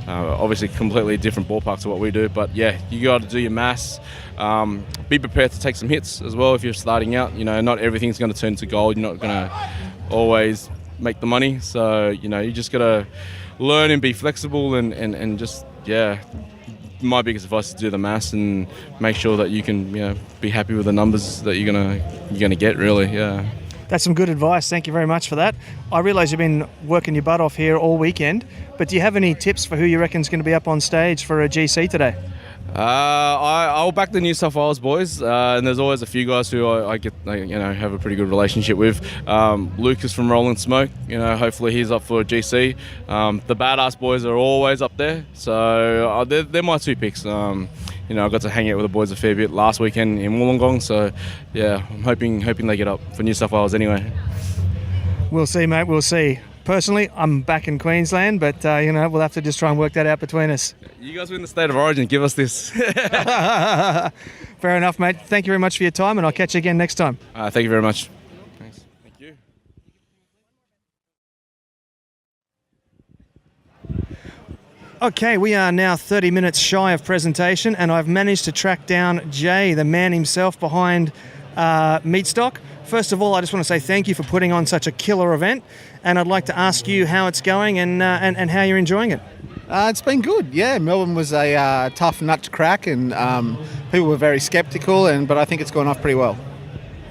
obviously completely different ballpark to what we do. But yeah, you got to do your maths. Be prepared to take some hits as well if you're starting out. Not everything's going to turn to gold. You're not going to always make the money, so you just got to learn and be flexible and just my biggest advice is to do the maths and make sure that you can be happy with the numbers that you're gonna get, really. Yeah, that's some good advice. Thank you very much for that. I realise you've been working your butt off here all weekend, but do you have any tips for who you reckon is going to be up on stage for a GC today? I'll back the New South Wales boys, and there's always a few guys who I have a pretty good relationship with. Lucas from Roland Smoke, hopefully he's up for a GC. The Badass boys are always up there, so they're my two picks. I got to hang out with the boys a fair bit last weekend in Wollongong, so yeah, I'm hoping they get up for New South Wales anyway. We'll see, mate. We'll see. Personally, I'm back in Queensland, but we'll have to just try and work that out between us. You guys win the State of Origin. Give us this. Fair enough, mate. Thank you very much for your time, and I'll catch you again next time. Thank you very much. Thanks. Thank you. Okay, we are now 30 minutes shy of presentation, and I've managed to track down Jay, the man himself behind Meatstock. First of all, I just want to say thank you for putting on such a killer event, and I'd like to ask you how it's going and how you're enjoying it. It's been good, yeah. Melbourne was a tough nut to crack, and people were very sceptical, but I think it's gone off pretty well.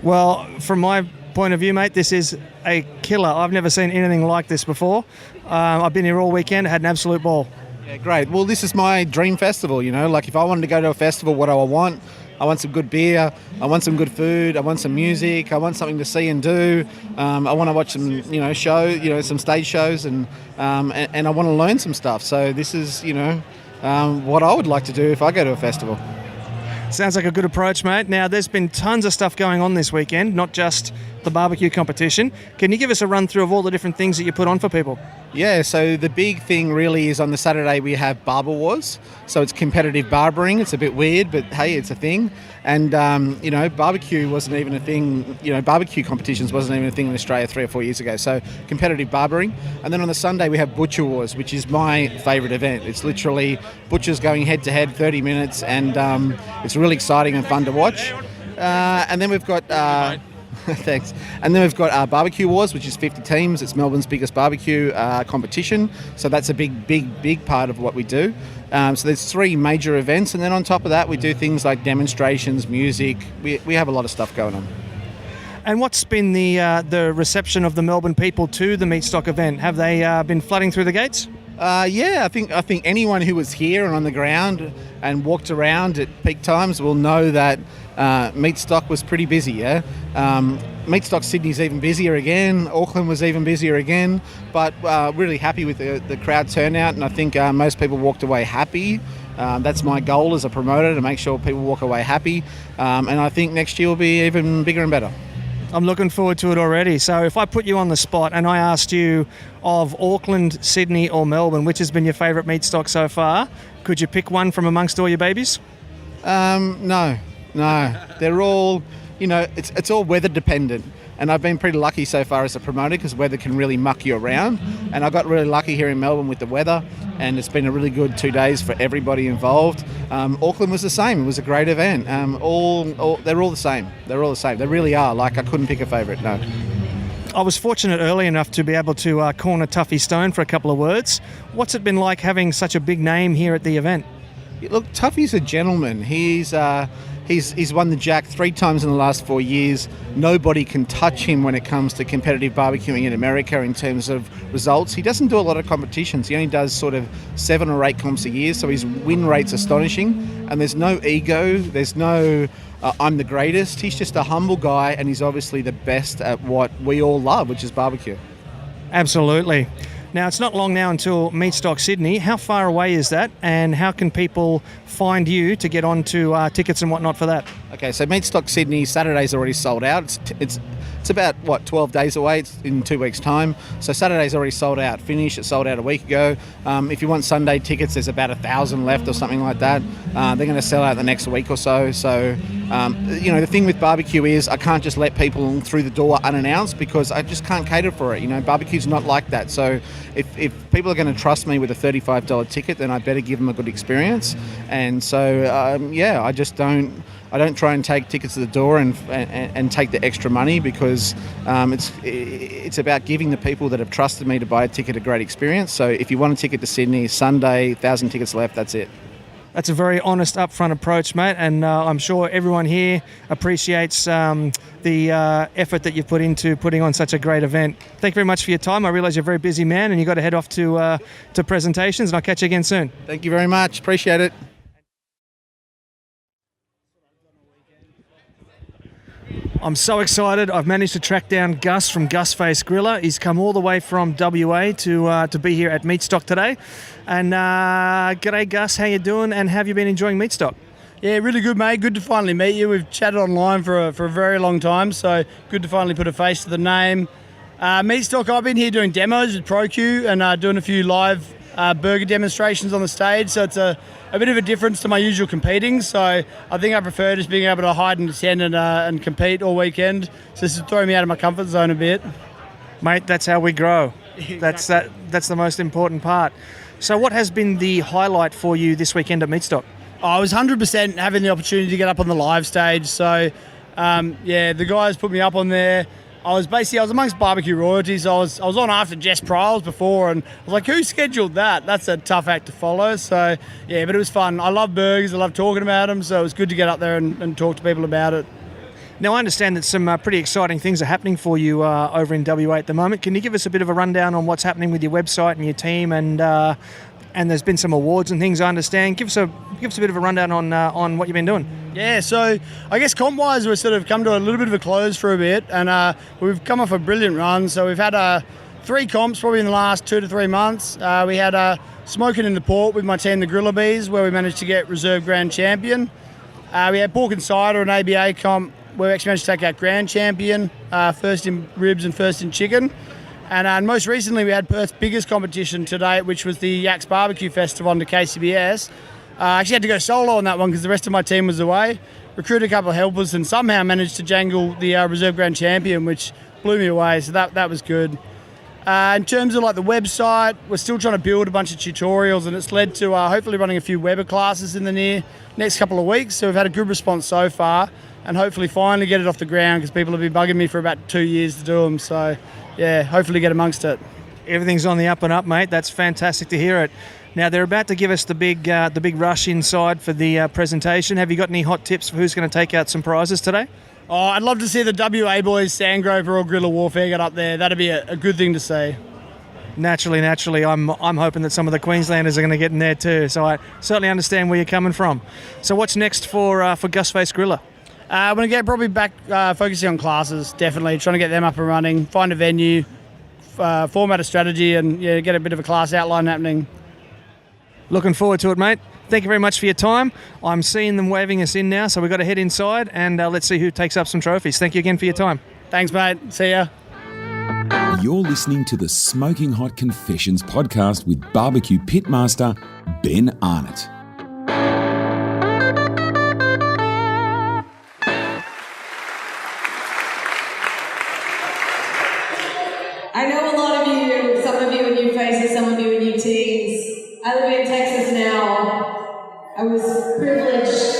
Well, from my point of view, mate, this is a killer. I've never seen anything like this before. I've been here all weekend, had an absolute ball. Yeah, great. Well, this is my dream festival, like if I wanted to go to a festival, what do I want? I want some good beer, I want some good food, I want some music, I want something to see and do. I want to watch some, some stage shows, and I want to learn some stuff. So this is, what I would like to do if I go to a festival. Sounds like a good approach, mate. Now, there's been tons of stuff going on this weekend, not just the barbecue competition. Can you give us a run through of all the different things that you put on for people? Yeah, so the big thing really is on the Saturday we have Barber Wars. So it's competitive barbering. It's a bit weird, but hey, it's a thing. And, barbecue wasn't even a thing, barbecue competitions wasn't even a thing in Australia 3 or 4 years ago. So competitive barbering. And then on the Sunday we have Butcher Wars, which is my favourite event. It's literally butchers going head to head, 30 minutes, and it's really exciting and fun to watch. And then we've got... Thanks. And then we've got Barbecue Wars, which is 50 teams. It's Melbourne's biggest barbecue competition. So that's a big part of what we do. So there's 3 major events. And then on top of that, we do things like demonstrations, music. We have a lot of stuff going on. And what's been the reception of the Melbourne people to the Meatstock event? Have they been flooding through the gates? Yeah, I think anyone who was here and on the ground and walked around at peak times will know that Meatstock was pretty busy, yeah? Meatstock Sydney's even busier again. Auckland was even busier again. But really happy with the crowd turnout, and I think most people walked away happy. That's my goal as a promoter, to make sure people walk away happy. And I think next year will be even bigger and better. I'm looking forward to it already. So if I put you on the spot and I asked you of Auckland, Sydney or Melbourne, which has been your favourite Meatstock so far, could you pick one from amongst all your babies? No. They're all, it's all weather dependent. And I've been pretty lucky so far as a promoter, because weather can really muck you around. And I got really lucky here in Melbourne with the weather, and it's been a really good 2 days for everybody involved. Auckland was the same. It was a great event. They're all the same. They're all the same. They really are. I couldn't pick a favourite, no. I was fortunate early enough to be able to corner Tuffy Stone for a couple of words. What's it been like having such a big name here at the event? Look, Tuffy's a gentleman. He's won the Jack 3 times in the last 4 years. Nobody can touch him when it comes to competitive barbecuing in America in terms of results. He doesn't do a lot of competitions. He only does sort of 7 or 8 comps a year, so his win rate's astonishing. And there's no ego. There's no I'm the greatest. He's just a humble guy, and he's obviously the best at what we all love, which is barbecue. Absolutely. Now, it's not long now until Meatstock Sydney. How far away is that, and how can people find you to get on to tickets and whatnot for that? Okay, so Meatstock Sydney, Saturday's already sold out. It's about, 12 days away. It's in 2 weeks' time. So Saturday's already sold out. Finish, it sold out a week ago. If you want Sunday tickets, there's about 1,000 left or something like that. They're going to sell out the next week or so. So, the thing with barbecue is I can't just let people through the door unannounced, because I just can't cater for it. Barbecue's not like that. So if people are going to trust me with a $35 ticket, then I better give them a good experience. And so, I don't try and take tickets to the door and take the extra money, because it's about giving the people that have trusted me to buy a ticket a great experience. So if you want a ticket to Sydney, Sunday, 1,000 tickets left, that's it. That's a very honest, upfront approach, mate, and I'm sure everyone here appreciates the effort that you've put into putting on such a great event. Thank you very much for your time. I realise you're a very busy man and you've got to head off to presentations, and I'll catch you again soon. Thank you very much. Appreciate it. I'm so excited. I've managed to track down Gus from Gus Face Griller. He's come all the way from WA to be here at Meatstock today. And g'day, Gus. How you doing? And have you been enjoying Meatstock? Yeah, really good, mate. Good to finally meet you. We've chatted online for a very long time, so good to finally put a face to the name. Meatstock, I've been here doing demos with ProQ and doing a few live burger demonstrations on the stage, so it's a bit of a difference to my usual competing. So I think I prefer just being able to hide and attend and compete all weekend. So this is throwing me out of my comfort zone a bit. Mate, that's how we grow. That's the most important part. So what has been the highlight for you this weekend at Meatstock? I was 100% having the opportunity to get up on the live stage. So the guys put me up on there. I was amongst barbecue royalties. I was on after Jess Pryles before, and I was like, who scheduled that? That's a tough act to follow. So yeah, but it was fun. I love burgers. I love talking about them. So it was good to get up there and talk to people about it. Now, I understand that some pretty exciting things are happening for you over in WA at the moment. Can you give us a bit of a rundown on what's happening with your website and your team? And there's been some awards and things, I understand. Give us a bit of a rundown on what you've been doing. Yeah, so I guess comp-wise, we've sort of come to a little bit of a close for a bit, and we've come off a brilliant run. So we've had 3 comps probably in the last 2 to 3 months. We had Smoking in the Port with my team, the Griller Bees, where we managed to get Reserve Grand Champion. We had Pork and Cider, an ABA comp, where we actually managed to take out Grand Champion, first in ribs and first in chicken. And most recently, we had Perth's biggest competition to date, which was the Yaks BBQ Festival on the KCBS. I actually had to go solo on that one because the rest of my team was away. Recruited a couple of helpers and somehow managed to jangle the Reserve Grand Champion, which blew me away. So that was good. In terms of like the website, we're still trying to build a bunch of tutorials, and it's led to hopefully running a few Weber classes in the next couple of weeks. So we've had a good response so far, and hopefully finally get it off the ground because people have been bugging me for about 2 years to do them. So yeah, hopefully get amongst it. Everything's on the up and up, mate. That's fantastic to hear it. Now, they're about to give us the big rush inside for the presentation. Have you got any hot tips for who's going to take out some prizes today? Oh, I'd love to see the WA boys, Sandgrover or Guerrilla Warfare get up there. That'd be a good thing to see. Naturally, I'm hoping that some of the Queenslanders are going to get in there too. So I certainly understand where you're coming from. So what's next for Gus Face Griller? I'm going to get probably back focusing on classes, definitely. Trying to get them up and running, find a venue, format a strategy, and get a bit of a class outline happening. Looking forward to it, mate. Thank you very much for your time. I'm seeing them waving us in now, so we've got to head inside and let's see who takes up some trophies. Thank you again for your time. Thanks, mate. See ya. You're listening to the Smoking Hot Confessions podcast with barbecue pitmaster Ben Arnott. I know a lot of you, some of you are new faces, some of you are new teams. I live in Texas now. I was privileged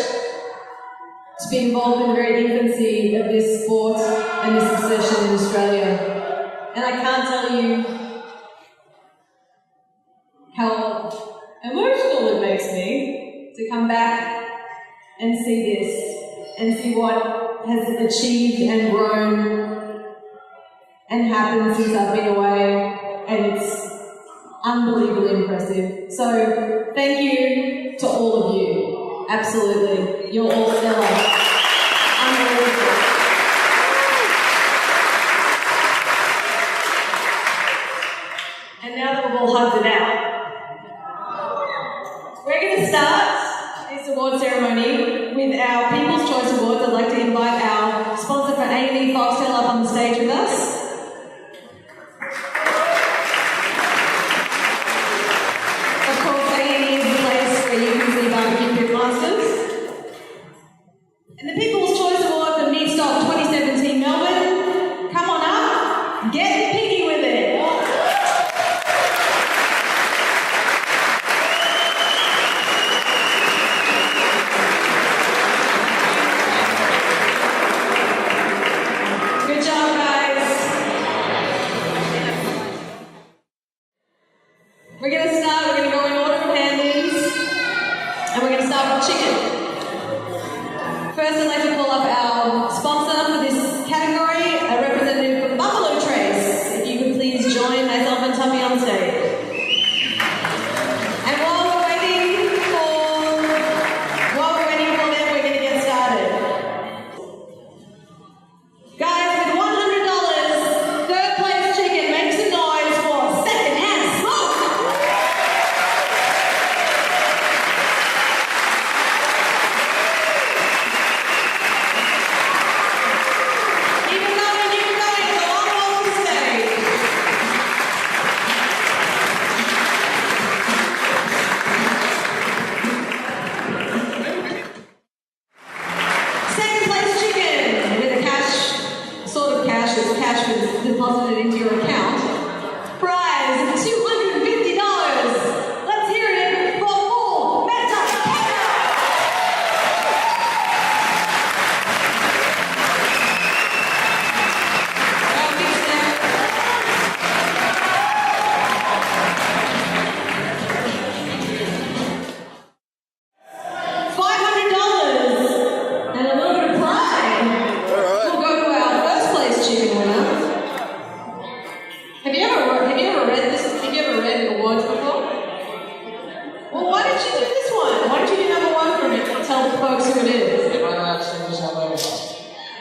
to be involved in the very infancy of this sport and this obsession in Australia. And I can't tell you how emotional it makes me to come back and see this and see what has achieved and grown and happened since I've been away, and it's unbelievably impressive. So thank you to all of you. Absolutely. You're all stellar. Unbelievable. And now that we've all hugged it out, we're going to start this award ceremony with our People's Choice Awards. I'd like to invite our sponsor for A&E Foxtel up on the stage with us. And the People's Choice Award for Meatstock 2017 Melbourne. Come on up, get piggy with it. Good job, guys. We're going to start, we're going to go in order of handings, and we're going to start with chicken. First, I'd like to call up our sponsor for this category, a representative from Buffalo Trace. If you could please join myself and Tuffy on stage. And while we're waiting for them, we're going to get started. Well, why didn't you do this one? Why didn't you do number one for me? Tell the folks who it is.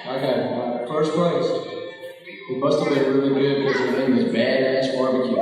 Okay, first place. He must have been really good because his name is Badass Barbecue.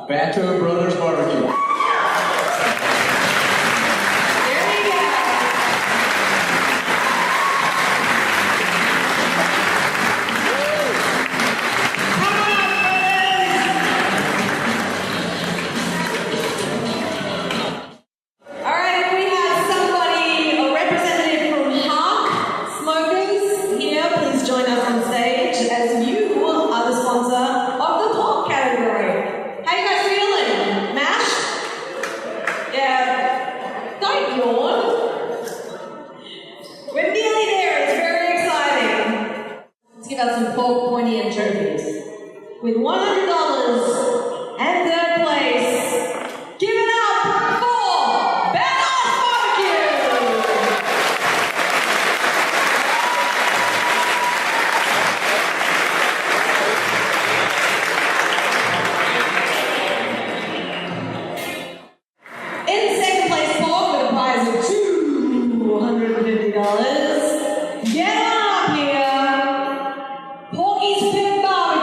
Bato Brothers Barbecue. With $100 and third place, give it up for Badass Barbecue! In second place, Paul, with a prize of $250. Get on up here, Porky's Pit Barbecue!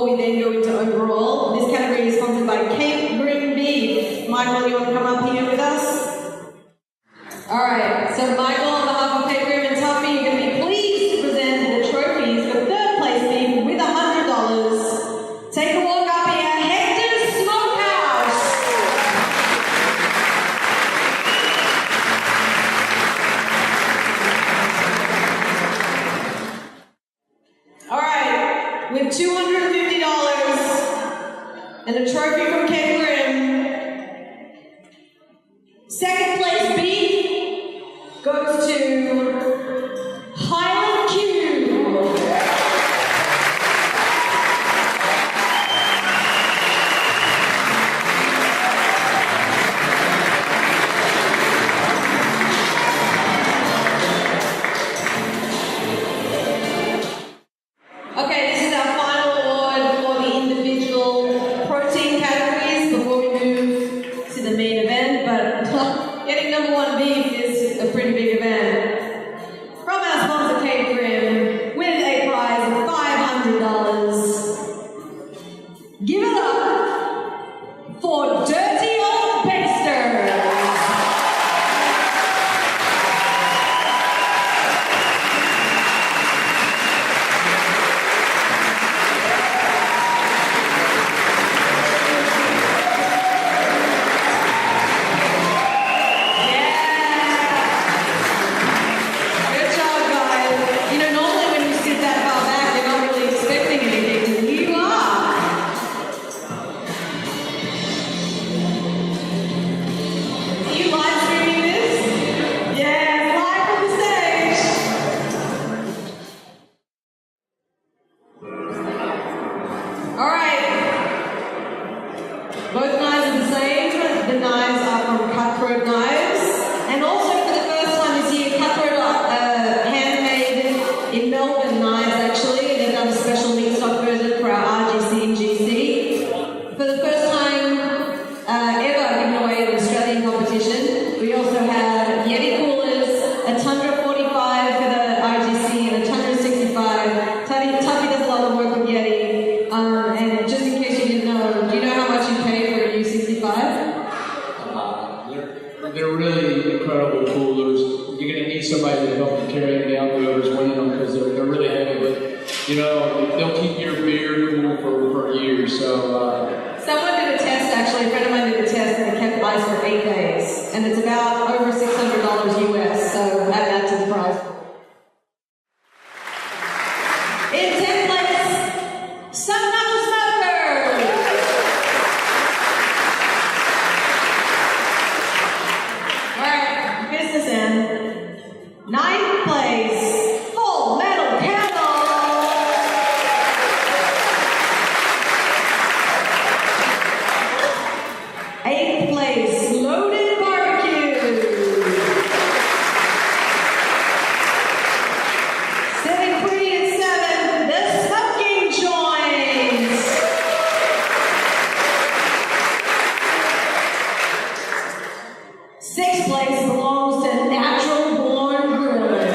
before we then go into overall. This category is sponsored by Cape Grim Beef. Michael, you want to come up here with us? All right, so Michael, on behalf of Cape Grim and Tuffy, you're going to be pleased to present the trophies for third place beef with $100. Take a walk up here, Hector's Smokehouse. All right, with $250 and a trophy from Cape Grim, second place beef goes to Highland Cube. Okay, this is our final award for the individual protein categories before we move to the main event, but getting number one beef is a pretty big event. From our sponsor Cape Grim, with a prize of $500. Give it up for Dirty Old Basters. Good job, guys. You know, normally when you sit that far back, you're not really expecting anything, and you are. Are you live streaming this? Yes, live from the stage. All right. Both knives are the same. The knives are from Cutthroat Knives. And also for the first time this year, Cutthroat handmade in Melbourne knives actually. They've done a special Meatstock version for our RGC and GC. For the first time ever given away at an Australian competition, we also have Yeti coolers, a Tundra 45 for the RGC and a Tundra 65. Tuffy does a lot of work with Yeti. And just in case you didn't know, do you know how much you pay for a U65? They're really incredible coolers. You're going to need somebody to help you carry them down, whoever's winning them, because they're really heavy. But, you know, they'll keep your beer cool for years. So, Someone did a test, actually, a friend of mine did a test, and it kept ice for 8 days. And it's about over $600 US, so add that to the price. In 10th place, Sun Knuckle Smoker. Alright, business end. 9th place, Full Metal Candle. 8th place, Loaded Barbecue. 7th pretty at 7, The Smoking Joint. 6th place belongs to Natural Born Griller.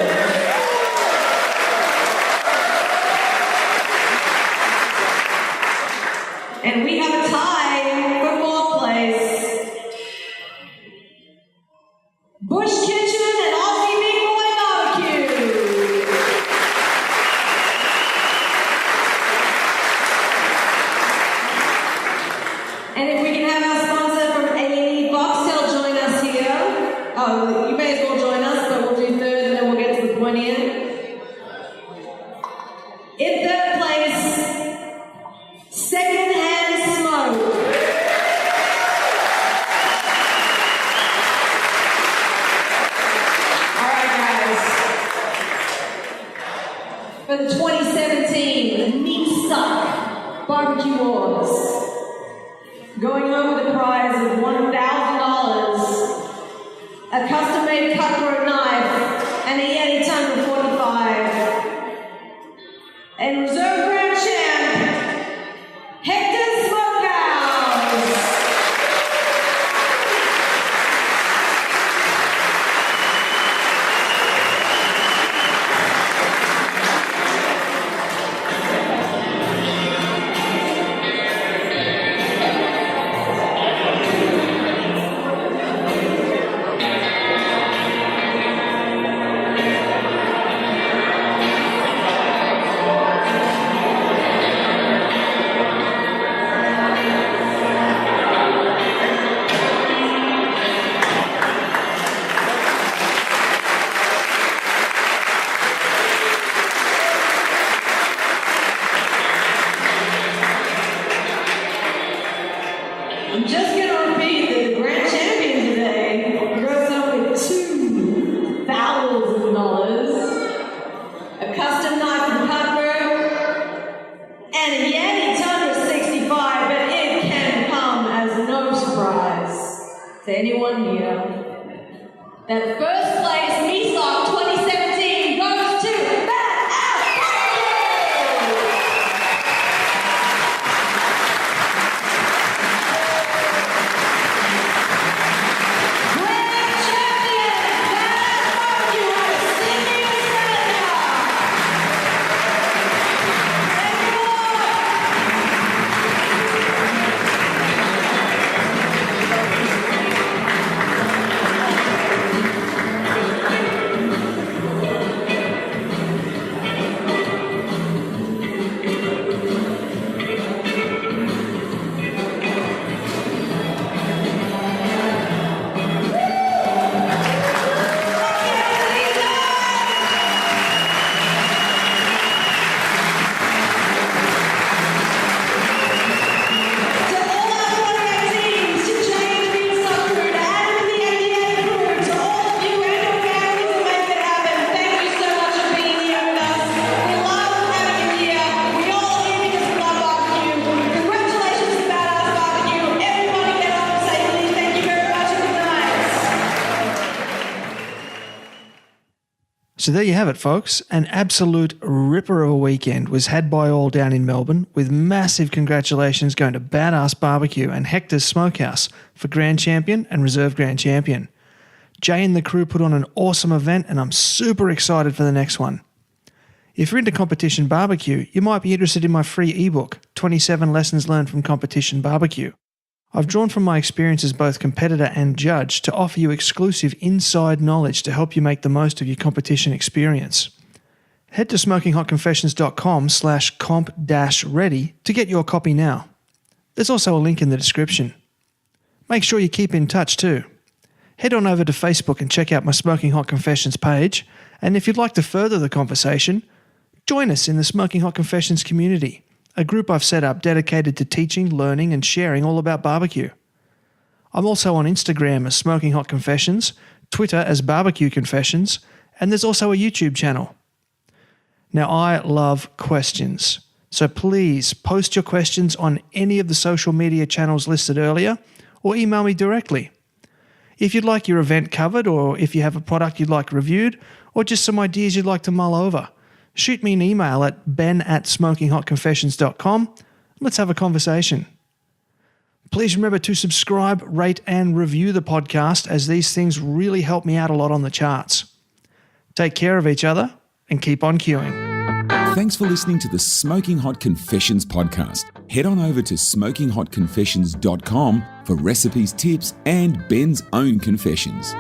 And we have a tie for 4th place. Bush Kitchen and Aussie Big Boy Barbecue. And if we can have our sponsor from A&E Boxtel join us here. Oh, you may as well join us, but we'll do 3rd and then we'll get to the point end. In 3rd place, Secondhand Smoke. All right, guys. For the 2017 Meatstock Barbecue Wars, going home with a prize of $1,000, a custom-made cutthroat knife, and a Yeti Tundra 45. And reserve grand champ, Hector's Smokehouse. to anyone here that first place Meatstock 2017 goes to So there you have it, folks. An absolute ripper of a weekend was had by all down in Melbourne, with massive congratulations going to Badass Barbecue and Hector's Smokehouse for Grand Champion and Reserve Grand Champion. Jay and the crew put on an awesome event, and I'm super excited for the next one. If you're into competition barbecue, you might be interested in my free ebook, 27 Lessons Learned from Competition Barbecue. I've drawn from my experience as both competitor and judge to offer you exclusive inside knowledge to help you make the most of your competition experience. Head to smokinghotconfessions.com/comp-ready to get your copy now. There's also a link in the description. Make sure you keep in touch too. Head on over to Facebook and check out my Smoking Hot Confessions page, and if you'd like to further the conversation, join us in the Smoking Hot Confessions community, a group I've set up dedicated to teaching, learning, and sharing all about barbecue. I'm also on Instagram as Smoking Hot Confessions, Twitter as Barbecue Confessions, and there's also a YouTube channel. Now, I love questions, so please post your questions on any of the social media channels listed earlier, or email me directly. If you'd like your event covered, or if you have a product you'd like reviewed, or just some ideas you'd like to mull over, shoot me an email at ben@smokinghotconfessions.com. Let's have a conversation. Please remember to subscribe, rate, and review the podcast, as these things really help me out a lot on the charts. Take care of each other and keep on queuing. Thanks for listening to the Smoking Hot Confessions podcast. Head on over to smokinghotconfessions.com for recipes, tips, and Ben's own confessions.